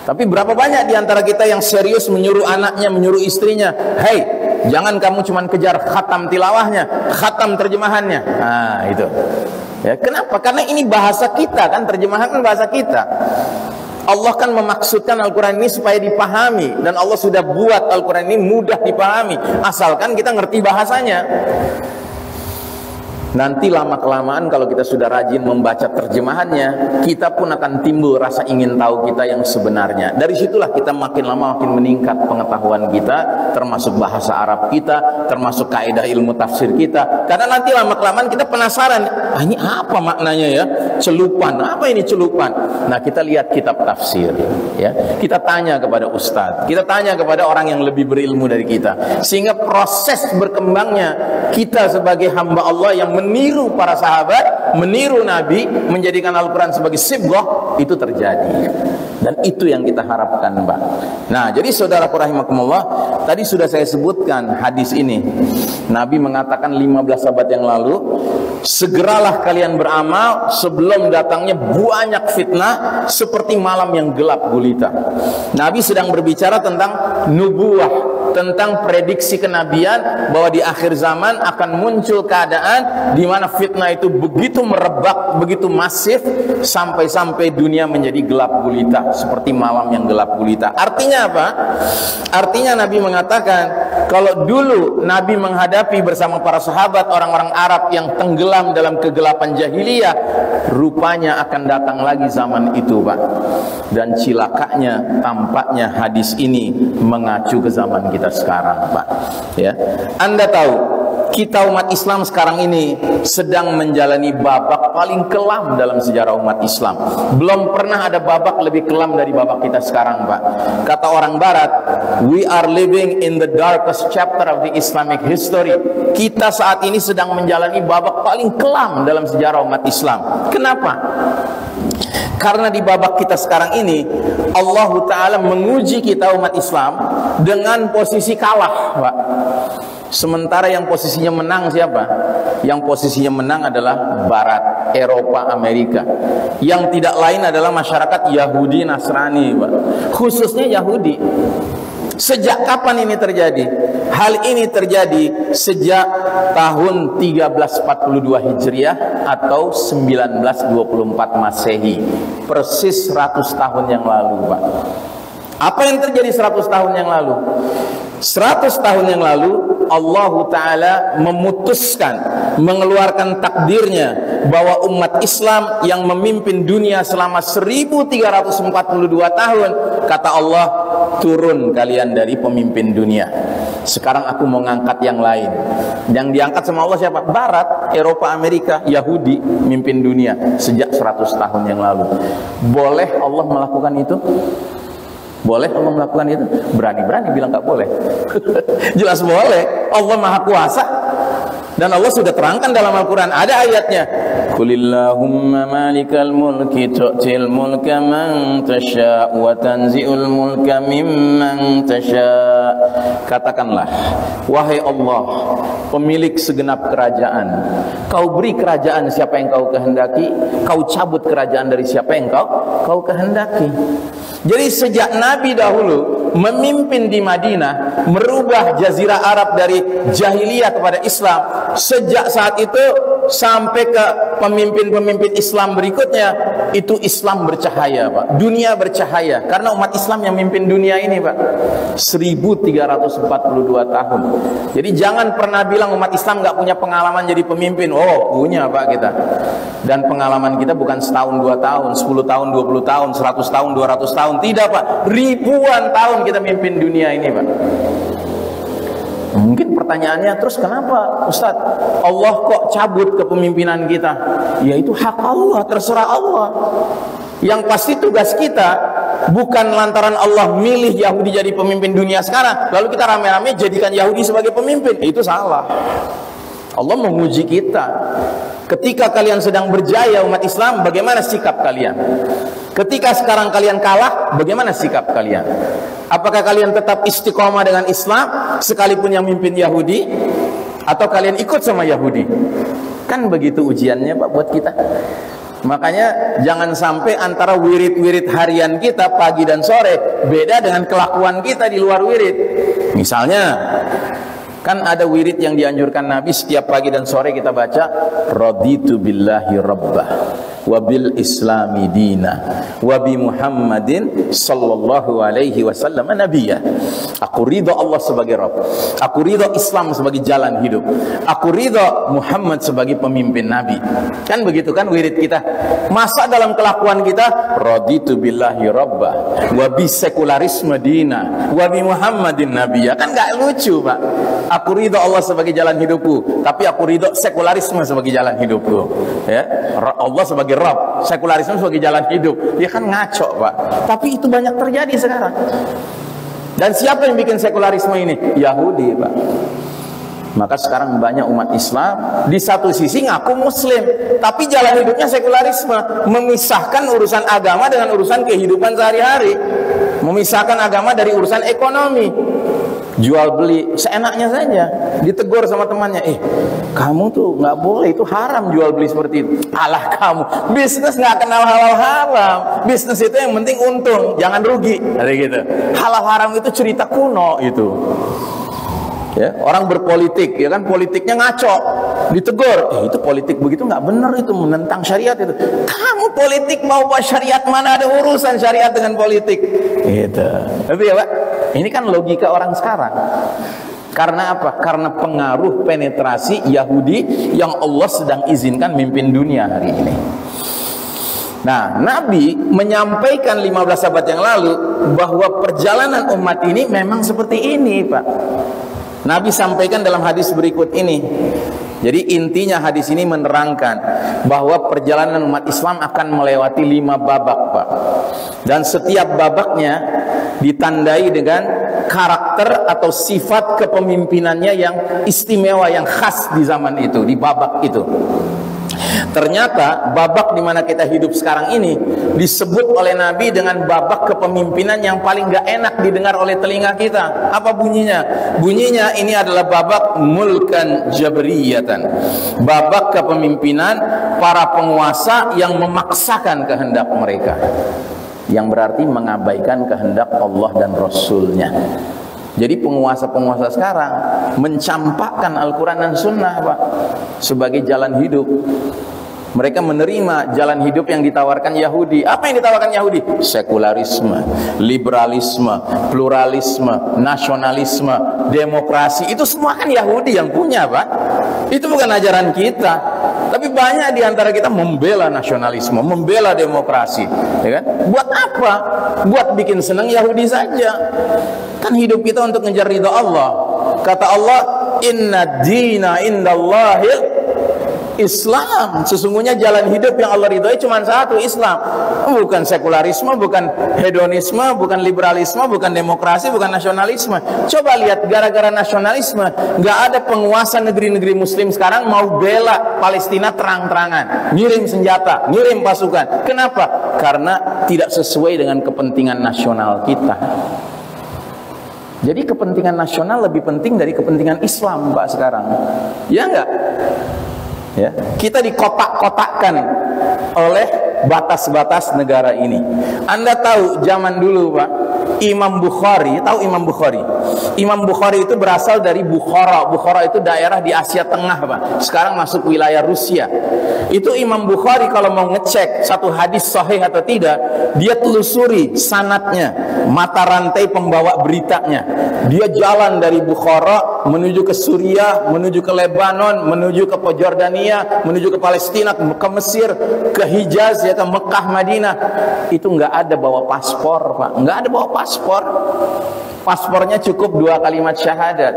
Tapi berapa banyak di antara kita yang serius menyuruh anaknya, menyuruh istrinya, "Hei, jangan kamu cuma kejar khatam tilawahnya, khatam terjemahannya." Nah, itu. Ya, kenapa? Karena ini bahasa kita, kan, terjemahan kan bahasa kita. Allah kan memaksudkan Al-Quran ini supaya dipahami, dan Allah sudah buat Al-Quran ini mudah dipahami, asalkan kita ngerti bahasanya. Nanti lama-kelamaan kalau kita sudah rajin membaca terjemahannya, kita pun akan timbul rasa ingin tahu kita yang sebenarnya. Dari situlah kita makin lama makin meningkat pengetahuan kita, termasuk bahasa Arab kita, termasuk kaidah ilmu tafsir kita. Karena nanti lama-kelamaan kita penasaran, ini apa maknanya ya? Celupan, apa ini celupan? Nah, kita lihat kitab tafsir, ya. Kita tanya kepada ustadz, kita tanya kepada orang yang lebih berilmu dari kita, sehingga proses berkembangnya kita sebagai hamba Allah yang meniru para sahabat, meniru Nabi, menjadikan Al-Quran sebagai sibghah, itu terjadi. Dan itu yang kita harapkan, Mbak. Nah, jadi saudaraku rahimakumullah, tadi sudah saya sebutkan hadis ini. Nabi mengatakan 15 abad yang lalu, segeralah kalian beramal sebelum datangnya banyak fitnah seperti malam yang gelap gulita. Nabi sedang berbicara tentang nubuwah, tentang prediksi kenabian bahwa di akhir zaman akan muncul keadaan di mana fitnah itu begitu merebak, begitu masif, sampai-sampai dunia menjadi gelap gulita seperti malam yang gelap gulita. Artinya apa? Artinya Nabi mengatakan, kalau dulu Nabi menghadapi bersama para sahabat orang-orang Arab yang tenggelam dalam kegelapan jahiliyah, rupanya akan datang lagi zaman itu, Pak. Dan cilakanya tampaknya hadis ini mengacu ke zaman kita sekarang, Pak. Ya, Anda tahu kita umat Islam sekarang ini sedang menjalani babak paling kelam dalam sejarah umat Islam. Belum pernah ada babak lebih kelam dari babak kita sekarang, Pak. Kata orang Barat, we are living in the darkest chapter of the Islamic history. Kita saat ini sedang menjalani babak paling kelam dalam sejarah umat Islam. Kenapa? Karena di babak kita sekarang ini, Allah Ta'ala menguji kita umat Islam dengan posisi kalah, Pak. Sementara yang posisinya menang siapa? Yang posisinya menang adalah Barat, Eropa, Amerika. Yang tidak lain adalah masyarakat Yahudi, Nasrani, Pak. Khususnya Yahudi. Sejak kapan ini terjadi? Hal ini terjadi sejak tahun 1342 Hijriah atau 1924 Masehi. Persis 100 tahun yang lalu, Pak. Apa yang terjadi 100 tahun yang lalu? 100 tahun yang lalu Allah Ta'ala memutuskan, mengeluarkan takdirnya bahwa umat Islam yang memimpin dunia selama 1342 tahun, kata Allah, turun kalian dari pemimpin dunia. Sekarang aku mau ngangkat yang lain. Yang diangkat sama Allah siapa? Barat, Eropa, Amerika, Yahudi mimpin dunia sejak 100 tahun yang lalu. Boleh Allah melakukan itu? Boleh Allah melakukan itu? Berani-berani bilang nggak boleh. Jelas boleh. Allah Maha Kuasa. Dan Allah sudah terangkan dalam Al-Quran, ada ayatnya. Qulillahumma malikal mulki tu'til mulka man tasha' wa tanzi'ul mulka mimman tasha'. Katakanlah, wahai Allah, pemilik segenap kerajaan, kau beri kerajaan siapa yang kau kehendaki, kau cabut kerajaan dari siapa yang kau kehendaki. Jadi sejak Nabi dahulu memimpin di Madinah, merubah jazirah Arab dari jahiliyah kepada Islam, sejak saat itu sampai ke pemimpin-pemimpin Islam berikutnya, itu Islam bercahaya, Pak. Dunia bercahaya karena umat Islam yang memimpin dunia ini, Pak. 1342 tahun. Jadi jangan pernah bilang umat Islam nggak punya pengalaman jadi pemimpin. Oh, punya, Pak, kita. Dan pengalaman kita bukan setahun, 2 tahun, 10 tahun, 20 tahun, 100 tahun, 200 tahun. Tidak, Pak. Ribuan tahun kita memimpin dunia ini, Pak. Mungkin pertanyaannya, terus kenapa Ustadz Allah kok cabut kepemimpinan kita? Ya itu hak Allah, terserah Allah. Yang pasti tugas kita bukan lantaran Allah milih Yahudi jadi pemimpin dunia sekarang, lalu kita rame-rame jadikan Yahudi sebagai pemimpin. Itu salah. Allah menguji kita. Ketika kalian sedang berjaya umat Islam, bagaimana sikap kalian? Ketika sekarang kalian kalah, bagaimana sikap kalian? Apakah kalian tetap istiqomah dengan Islam sekalipun yang mimpin Yahudi, atau kalian ikut sama Yahudi? Kan begitu ujiannya, Pak, buat kita. Makanya jangan sampai antara wirid-wirid harian kita pagi dan sore beda dengan kelakuan kita di luar wirid. Misalnya, kan ada wirid yang dianjurkan Nabi setiap pagi dan sore kita baca, raditu billahi rabbah wa bil islami dina wa bi Muhammadin sallallahu alaihi wasallam nabiyya. Aku ridha Allah sebagai Rabb, aku ridha Islam sebagai jalan hidup, aku ridha Muhammad sebagai pemimpin Nabi. Kan begitu kan wirid kita. Masa dalam kelakuan kita raditu billahi rabbah wa bi sekularisme dina wa bi Muhammadin nabiyya. Kan gak lucu, Pak. Aku ridha Allah sebagai jalan hidupku, tapi aku ridha sekularisme sebagai jalan hidupku. Ya, Allah sebagai Rabb, sekularisme sebagai jalan hidup. Ya kan ngaco, Pak. Tapi itu banyak terjadi sekarang. Dan siapa yang bikin sekularisme ini? Yahudi, Pak. Maka sekarang banyak umat Islam di satu sisi ngaku Muslim, tapi jalan hidupnya sekularisme, memisahkan urusan agama dengan urusan kehidupan sehari-hari, memisahkan agama dari urusan ekonomi. Jual beli seenaknya saja, ditegur sama temannya, kamu tuh nggak boleh, itu haram jual beli seperti itu. Alah kamu, bisnis nggak kenal halal haram, bisnis itu yang penting untung, jangan rugi, ada gitu. Halal haram itu cerita kuno itu. Ya, orang berpolitik, ya kan, politiknya ngaco, ditegur, itu politik begitu nggak benar, itu menentang syariat itu. Kamu politik mau buat syariat, mana ada urusan syariat dengan politik, gitu. Tapi ya, Pak, ini kan logika orang sekarang. Karena apa? Karena pengaruh penetrasi Yahudi yang Allah sedang izinkan mimpin dunia hari ini. Nah, Nabi menyampaikan 15 abad yang lalu bahwa perjalanan umat ini memang seperti ini, Pak. Nabi sampaikan dalam hadis berikut ini. Jadi intinya hadis ini menerangkan bahwa perjalanan umat Islam akan melewati 5 babak, Pak. Dan setiap babaknya ditandai dengan karakter atau sifat kepemimpinannya yang istimewa, yang khas di zaman itu, di babak itu. Ternyata babak di mana kita hidup sekarang ini disebut oleh Nabi dengan babak kepemimpinan yang paling gak enak didengar oleh telinga kita. Apa bunyinya? Bunyinya ini adalah babak mulkan jabriyatan, babak kepemimpinan para penguasa yang memaksakan kehendak mereka, yang berarti mengabaikan kehendak Allah dan Rasulnya. Jadi penguasa-penguasa sekarang mencampakkan Al-Quran dan Sunnah, Pak, sebagai jalan hidup. Mereka menerima jalan hidup yang ditawarkan Yahudi. Apa yang ditawarkan Yahudi? Sekularisme, liberalisme, pluralisme, nasionalisme, demokrasi. Itu semua kan Yahudi yang punya, Pak. Itu bukan ajaran kita. Tapi banyak di antara kita membela nasionalisme, membela demokrasi, ya kan? Buat apa? Buat bikin senang Yahudi saja. Kan hidup kita untuk ngejar ridha Allah. Kata Allah, inna dina indallahil Islam. Sesungguhnya jalan hidup yang Allah ridhoi cuma satu, Islam. Bukan sekularisme, bukan hedonisme, bukan liberalisme, bukan demokrasi, bukan nasionalisme. Coba lihat, gara-gara nasionalisme, nggak ada penguasa negeri-negeri muslim sekarang mau bela Palestina terang-terangan, ngirim senjata, ngirim pasukan. Kenapa? Karena tidak sesuai dengan kepentingan nasional kita. Jadi kepentingan nasional lebih penting dari kepentingan Islam, Pak, sekarang. Ya enggak? Ya, kita dikotak-kotakkan oleh batas-batas negara ini. Anda tahu zaman dulu, Pak, Imam Bukhari, tahu Imam Bukhari? Imam Bukhari itu berasal dari Bukhara. Bukhara itu daerah di Asia Tengah, Pak. Sekarang masuk wilayah Rusia. Itu Imam Bukhari kalau mau ngecek satu hadis sahih atau tidak, dia telusuri sanadnya, mata rantai pembawa beritanya. Dia jalan dari Bukhara menuju ke Suriah, menuju ke Lebanon, menuju ke Jordania, menuju ke Palestina, ke Mesir, ke Hijaz, ya, ke Mekah, Madinah. Itu nggak ada bawa paspor, Pak. Nggak ada bawa paspor. Paspornya cukup 2 kalimat syahadat.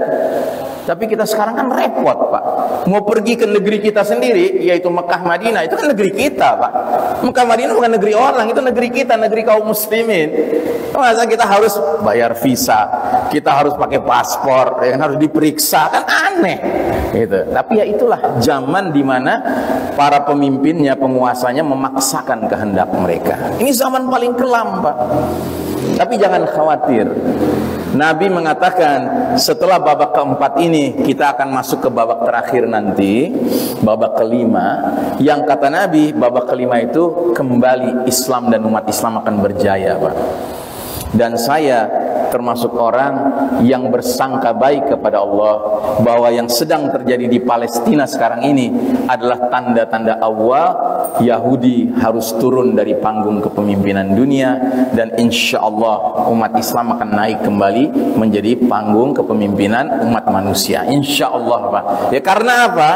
Tapi kita sekarang kan repot, Pak. Mau pergi ke negeri kita sendiri, yaitu Mekah, Madinah, itu kan negeri kita, Pak. Mekah, Madinah bukan negeri orang, itu negeri kita, negeri kaum muslimin. Masa kita harus bayar visa, kita harus pakai paspor, yang harus diperiksa, kan aneh. Gitu. Tapi ya itulah zaman dimana para pemimpinnya, penguasanya memaksakan kehendak mereka. Ini zaman paling kelam, Pak. Tapi jangan khawatir. Nabi mengatakan setelah babak keempat ini kita akan masuk ke babak terakhir nanti, babak kelima. Yang kata Nabi, babak kelima itu kembali Islam dan umat Islam akan berjaya, Pak. Dan saya termasuk orang yang bersangka baik kepada Allah bahwa yang sedang terjadi di Palestina sekarang ini adalah tanda-tanda awal Yahudi harus turun dari panggung kepemimpinan dunia, dan insya Allah umat Islam akan naik kembali menjadi panggung kepemimpinan umat manusia, insya Allah, Pak. Ya, karena apa?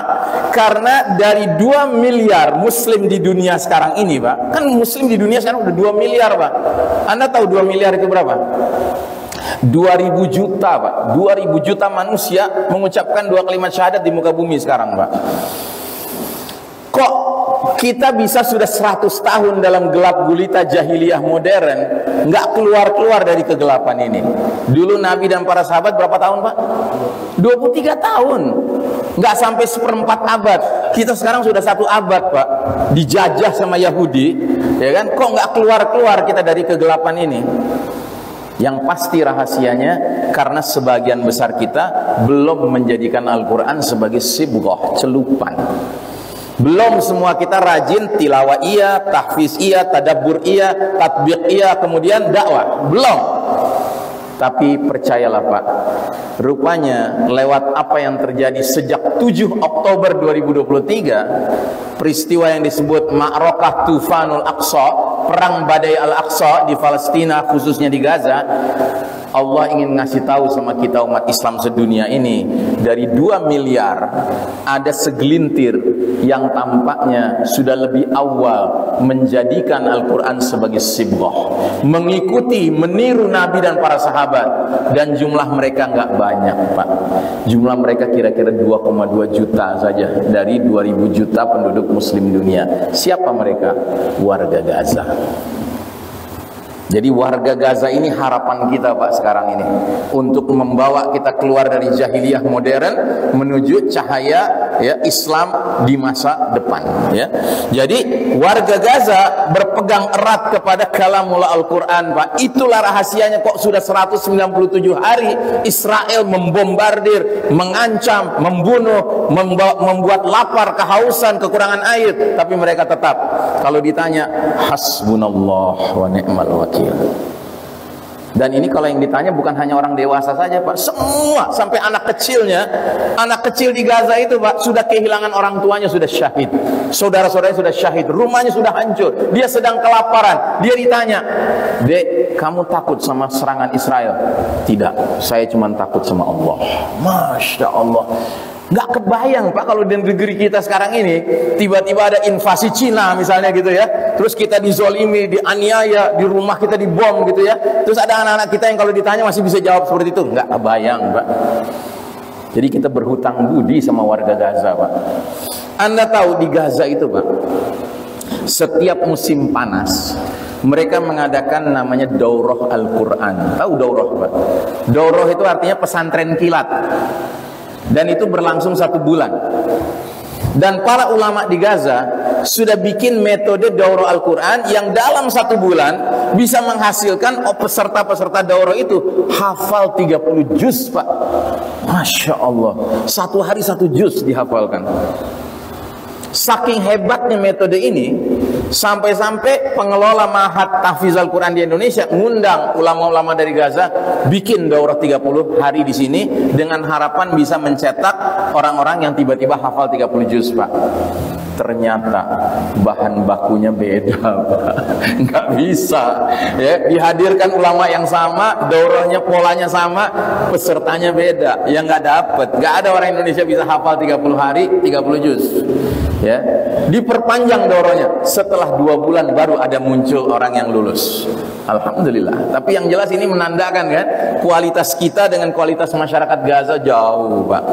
Karena dari 2 miliar muslim di dunia sekarang ini, Pak, kan muslim di dunia sekarang udah 2 miliar, Pak. Anda tahu 2 miliar itu berapa? 2.000 juta, Pak. 2.000 juta manusia mengucapkan 2 kalimat syahadat di muka bumi sekarang, Pak. Kok kita bisa sudah 100 tahun dalam gelap gulita jahiliyah modern, nggak keluar-keluar dari kegelapan ini? Dulu Nabi dan para sahabat berapa tahun, Pak? 23 tahun. Nggak sampai 1/4 abad. Kita sekarang sudah 1 abad, Pak, dijajah sama Yahudi, ya kan? Kok nggak keluar-keluar kita dari kegelapan ini? Yang pasti rahasianya karena sebagian besar kita belum menjadikan Al-Quran sebagai sibghah, celupan. Belum semua kita rajin tilawah iya, tahfiz iya, tadabbur iya, tatbiq iya, kemudian dakwah. Belum. Tapi percayalah, Pak, rupanya lewat apa yang terjadi sejak 7 Oktober 2023, peristiwa yang disebut Ma'rakah Tufanul Aqsa, perang badai Al-Aqsa di Palestina, khususnya di Gaza, Allah ingin ngasih tahu sama kita umat Islam sedunia ini, dari 2 miliar ada segelintir yang tampaknya sudah lebih awal menjadikan Al-Quran sebagai sibghah, mengikuti, meniru Nabi dan para sahabat. Dan jumlah mereka nggak banyak, Pak. Jumlah mereka kira-kira 2,2 juta saja dari 2.000 juta penduduk muslim dunia. Siapa mereka? Warga Gaza. Jadi warga Gaza ini harapan kita, Pak, sekarang ini, untuk membawa kita keluar dari jahiliyah modern menuju cahaya, ya, Islam di masa depan, ya. Jadi warga Gaza berpegang erat kepada kalamullah Al-Quran, Pak. Itulah rahasianya kok sudah 197 hari Israel membombardir, mengancam, membunuh, membuat lapar, kehausan, kekurangan air, tapi mereka tetap, kalau ditanya, hasbunallah wa ni'mal wakil. Dan ini kalau yang ditanya bukan hanya orang dewasa saja, Pak, semua, sampai anak kecilnya. Anak kecil di Gaza itu, Pak, sudah kehilangan orang tuanya, sudah syahid, saudara-saudaranya sudah syahid, rumahnya sudah hancur, dia sedang kelaparan. Dia ditanya, "Dek, kamu takut sama serangan Israel?" "Tidak, saya cuma takut sama Allah." Masya Allah. Nggak kebayang, Pak, kalau di negeri kita sekarang ini tiba-tiba ada invasi Cina misalnya gitu ya, terus kita dizolimi, dianiaya, di rumah kita dibom gitu ya, terus ada anak-anak kita yang kalau ditanya masih bisa jawab seperti itu. Nggak kebayang, Pak. Jadi kita berhutang budi sama warga Gaza, Pak. Anda tahu di Gaza itu, Pak, setiap musim panas mereka mengadakan namanya Daurah Al-Quran. Tahu Daurah, Pak? Daurah itu artinya pesantren kilat. Dan itu berlangsung 1 bulan. Dan para ulama di Gaza sudah bikin metode Daurah Al-Quran yang dalam 1 bulan bisa menghasilkan peserta-peserta Daurah itu hafal 30 juz, Pak. Masya Allah, 1 hari 1 juz dihafalkan. Saking hebatnya metode ini, sampai-sampai pengelola Ma'had Tahfiz Al-Quran di Indonesia ngundang ulama-ulama dari Gaza bikin daurah 30 hari di sini dengan harapan bisa mencetak orang-orang yang tiba-tiba hafal 30 juz, Pak. Ternyata bahan bakunya beda, Pak. Nggak bisa, ya. Dihadirkan ulama yang sama, daurahnya polanya sama, pesertanya beda. Ya nggak dapet. Nggak ada orang Indonesia bisa hafal 30 hari 30 juz. Ya, diperpanjang daurahnya. Setelah 2 bulan baru ada muncul orang yang lulus. Alhamdulillah. Tapi yang jelas ini menandakan kan kualitas kita dengan kualitas masyarakat Gaza jauh, Pak.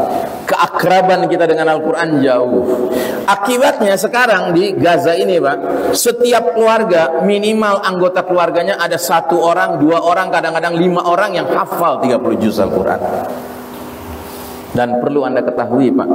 Keakraban kita dengan Al-Quran jauh. Akibatnya sekarang di Gaza ini, Pak, setiap keluarga minimal anggota keluarganya ada 1 orang, 2 orang, kadang-kadang 5 orang yang hafal 30 juz Al-Quran. Dan perlu Anda ketahui, Pak,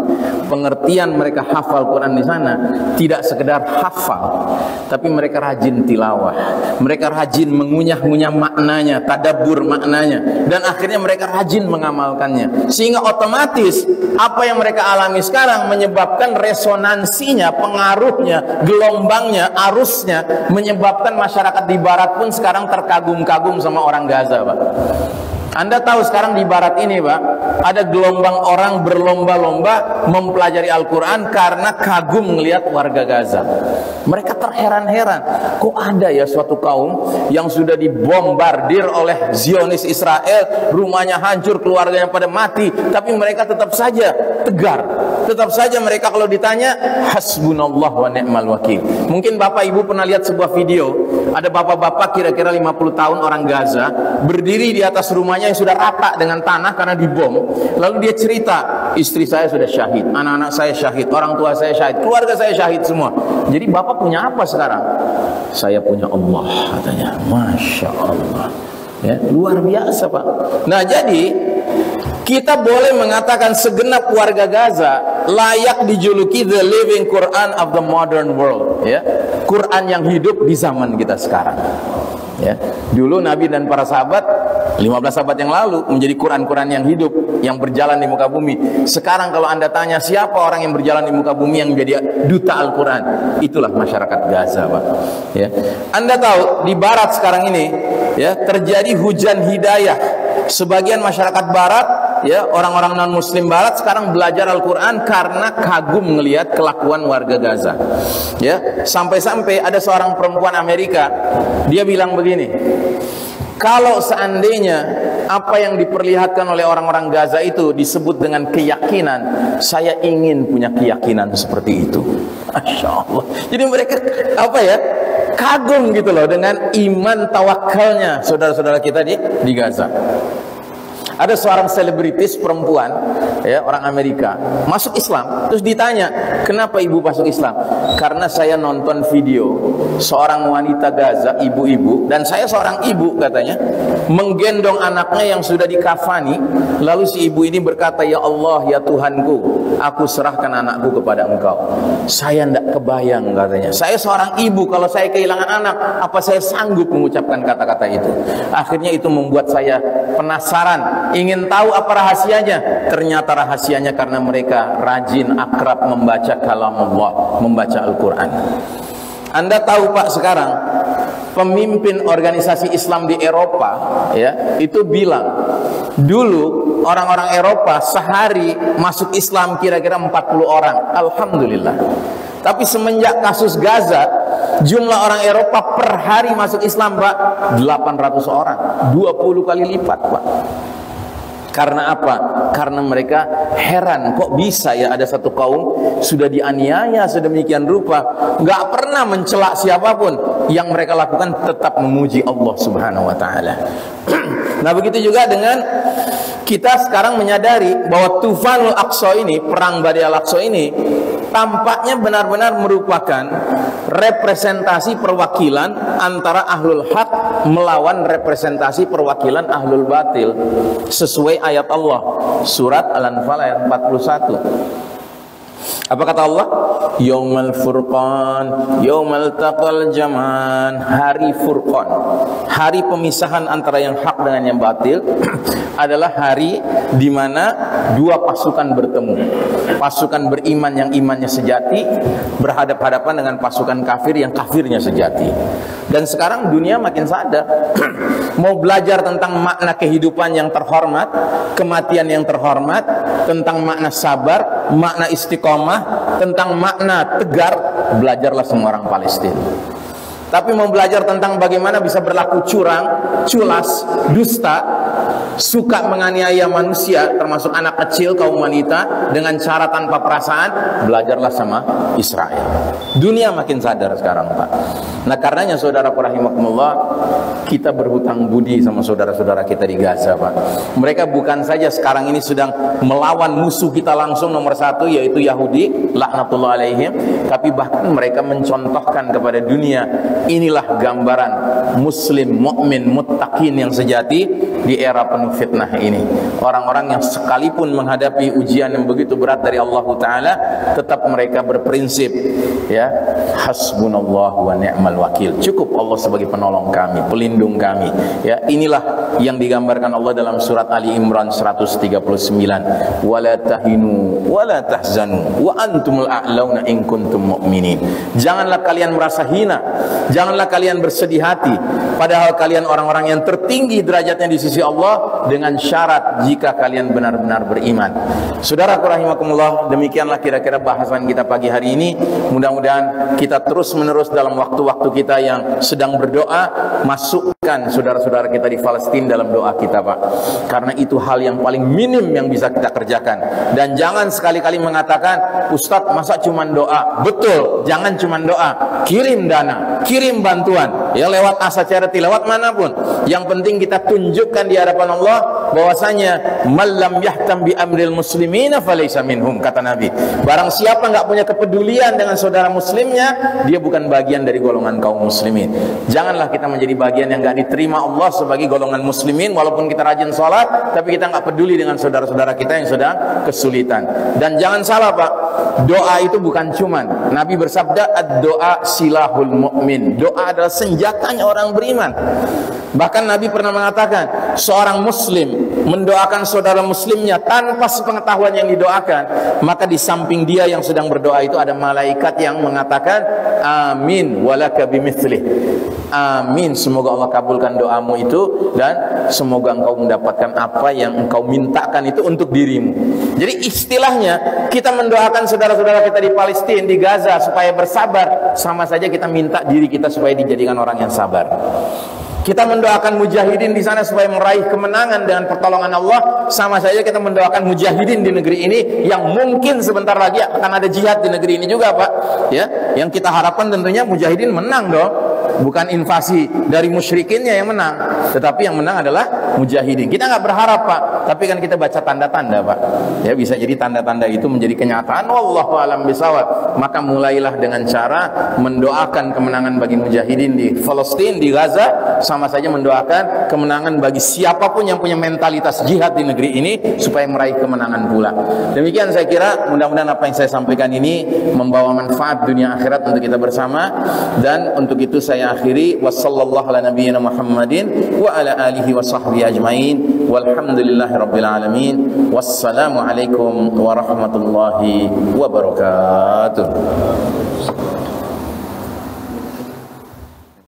pengertian mereka hafal Quran di sana tidak sekedar hafal, tapi mereka rajin tilawah, mereka rajin mengunyah-ngunyah maknanya, tadabbur maknanya, dan akhirnya mereka rajin mengamalkannya. Sehingga otomatis apa yang mereka alami sekarang menyebabkan resonansinya, pengaruhnya, gelombangnya, arusnya, menyebabkan masyarakat di Barat pun sekarang terkagum-kagum sama orang Gaza, Pak. Anda tahu sekarang di Barat ini, Pak, ada gelombang orang berlomba-lomba mempelajari Al-Quran karena kagum melihat warga Gaza. Mereka terheran-heran, kok ada ya suatu kaum yang sudah dibombardir oleh Zionis Israel, rumahnya hancur, keluarganya pada mati, tapi mereka tetap saja tegar. Tetap saja mereka kalau ditanya, hasbunallah wa ni'mal wakil. Mungkin Bapak Ibu pernah lihat sebuah video, ada bapak-bapak kira-kira 50 tahun orang Gaza, berdiri di atas rumahnya yang sudah rata dengan tanah karena dibom. Lalu dia cerita, istri saya sudah syahid, anak-anak saya syahid, orang tua saya syahid, keluarga saya syahid semua. Jadi Bapak punya apa sekarang? Saya punya Allah, katanya. Masya Allah, ya, luar biasa, Pak. Nah, jadi kita boleh mengatakan segenap warga Gaza layak dijuluki the living Quran of the modern world, ya. Quran yang hidup di zaman kita sekarang. Ya. Dulu Nabi dan para sahabat 15 sahabat yang lalu menjadi Quran-Quran yang hidup, yang berjalan di muka bumi. Sekarang kalau Anda tanya siapa orang yang berjalan di muka bumi yang menjadi duta Al-Quran, itulah masyarakat Gaza, Pak. Ya. Anda tahu di Barat sekarang ini, ya, terjadi hujan hidayah. Sebagian masyarakat Barat, ya, orang-orang non-Muslim Barat sekarang belajar Al-Quran karena kagum melihat kelakuan warga Gaza. Ya, sampai-sampai ada seorang perempuan Amerika, dia bilang begini, kalau seandainya apa yang diperlihatkan oleh orang-orang Gaza itu disebut dengan keyakinan, saya ingin punya keyakinan seperti itu. Masya Allah. Jadi mereka apa ya, kagum gitu loh dengan iman tawakalnya saudara-saudara kita di Gaza. Ada seorang selebritis perempuan, ya, orang Amerika, masuk Islam. Terus ditanya, kenapa ibu masuk Islam? Karena saya nonton video seorang wanita Gaza, ibu-ibu, dan saya seorang ibu, katanya, menggendong anaknya yang sudah dikafani. Lalu si ibu ini berkata, ya Allah, ya Tuhanku, aku serahkan anakku kepada engkau. Saya tidak kebayang, katanya. Saya seorang ibu, kalau saya kehilangan anak, apa saya sanggup mengucapkan kata-kata itu? Akhirnya itu membuat saya penasaran, ingin tahu apa rahasianya. Ternyata rahasianya karena mereka rajin, akrab membaca kalam Allah, membaca Al-Quran. Anda tahu, Pak, sekarang pemimpin organisasi Islam di Eropa, ya, itu bilang dulu orang-orang Eropa sehari masuk Islam kira-kira 40 orang. Alhamdulillah. Tapi semenjak kasus Gaza, jumlah orang Eropa per hari masuk Islam, Pak, 800 orang, 20 kali lipat, Pak. Karena apa? Karena mereka heran, kok bisa ya ada satu kaum sudah dianiaya sedemikian rupa, nggak pernah mencela siapapun, yang mereka lakukan tetap memuji Allah Subhanahu wa taala. Nah, begitu juga dengan kita sekarang menyadari bahwa Tufanul Aqsa ini, perang Badai Al-Aqsa ini, tampaknya benar-benar merupakan representasi perwakilan antara ahlul haq melawan representasi perwakilan ahlul batil, sesuai ayat Allah surat Al-Anfal ayat 41. Apa kata Allah? Yaumal furqan, yaumal taqal jaman, hari furqan, hari pemisahan antara yang hak dengan yang batil adalah hari di mana dua pasukan bertemu. Pasukan beriman yang imannya sejati berhadap-hadapan dengan pasukan kafir yang kafirnya sejati. Dan sekarang dunia makin sadar, mau belajar tentang makna kehidupan yang terhormat, kematian yang terhormat, tentang makna sabar, makna istiqomah, tentang makna tegar, belajarlah semua orang Palestina. Tapi mau belajar tentang bagaimana bisa berlaku curang, culas, dusta, suka menganiaya manusia, termasuk anak kecil, kaum wanita, dengan cara tanpa perasaan, belajarlah sama Israel. Dunia makin sadar sekarang, Pak. Nah, karenanya saudaraku rahimakumullah, kita berhutang budi sama saudara-saudara kita di Gaza, Pak. Mereka bukan saja sekarang ini sedang melawan musuh kita langsung nomor satu, yaitu Yahudi, laknatullah alaihim, tapi bahkan mereka mencontohkan kepada dunia, inilah gambaran muslim, mukmin, muttaqin yang sejati di era penuh fitnah ini. Orang-orang yang sekalipun menghadapi ujian yang begitu berat dari Allah Ta'ala, tetap mereka berprinsip, ya, hasbunallahu wa ni'mal wakil, cukup Allah sebagai penolong kami, pelindung kami, ya. Inilah yang digambarkan Allah dalam surat Ali Imran 139, wala tahinu wala tahzanu wa antumul a'launa in kuntum mu'minin. Janganlah kalian merasa hina, janganlah kalian bersedih hati, padahal kalian orang-orang yang tertinggi derajatnya di sisi Allah, dengan syarat jika kalian benar-benar beriman. Saudaraku rahimakumullah, demikianlah kira-kira bahasan kita pagi hari ini. Mudah-mudahan kita terus-menerus dalam waktu-waktu kita yang sedang berdoa, masukkan saudara-saudara kita di Palestina dalam doa kita, Pak. Karena itu hal yang paling minim yang bisa kita kerjakan. Dan jangan sekali-kali mengatakan, Ustadz masa cuma doa. Betul, jangan cuma doa, kirim dana, kirim bantuan, ya, lewat asa charity, lewat manapun. Yang penting kita tunjukkan di hadapan Allah bahwasanya malam yahtam bi amril muslimina falaysa minhum, kata Nabi. Barang siapa nggak punya kepedulian dengan saudara muslimnya, dia bukan bagian dari golongan kaum muslimin. Janganlah kita menjadi bagian yang nggak diterima Allah sebagai golongan muslimin, walaupun kita rajin sholat, tapi kita nggak peduli dengan saudara-saudara kita yang sedang kesulitan. Dan jangan salah, Pak, doa itu bukan cuman, Nabi bersabda, ad-doa silahul mu'min, doa adalah senjatanya orang beriman. Bahkan Nabi pernah mengatakan, seorang muslim mendoakan saudara muslimnya tanpa sepengetahuan yang didoakan, maka di samping dia yang sedang berdoa itu ada malaikat yang mengatakan, amin walaka bimithlih, amin, semoga Allah kabulkan doamu itu, dan semoga engkau mendapatkan apa yang engkau mintakan itu untuk dirimu. Jadi istilahnya, kita mendoakan saudara-saudara kita di Palestina, di Gaza, supaya bersabar, sama saja kita minta diri kita supaya dijadikan orang yang sabar. Kita mendoakan mujahidin di sana supaya meraih kemenangan dengan pertolongan Allah, sama saja kita mendoakan mujahidin di negeri ini yang mungkin sebentar lagi akan ada jihad di negeri ini juga, Pak. Ya, yang kita harapkan tentunya mujahidin menang dong. Bukan invasi dari musyrikinnya yang menang, tetapi yang menang adalah mujahidin. Kita nggak berharap, Pak, tapi kan kita baca tanda-tanda, Pak. Ya, bisa jadi tanda-tanda itu menjadi kenyataan. Wallahu a'lam bishawab. Maka mulailah dengan cara mendoakan kemenangan bagi mujahidin di Palestina, di Gaza, sama saja mendoakan kemenangan bagi siapapun yang punya mentalitas jihad di negeri ini supaya meraih kemenangan pula. Demikian saya kira, mudah-mudahan apa yang saya sampaikan ini membawa manfaat dunia akhirat untuk kita bersama. Dan untuk itu saya akhiri, wassallallahu ala nabiyyina Muhammadin wa ala alihi wa sahbihi ajmain, walhamdulillahi rabbil alamin, wassalamu alaikum warahmatullahi wabarakatuh.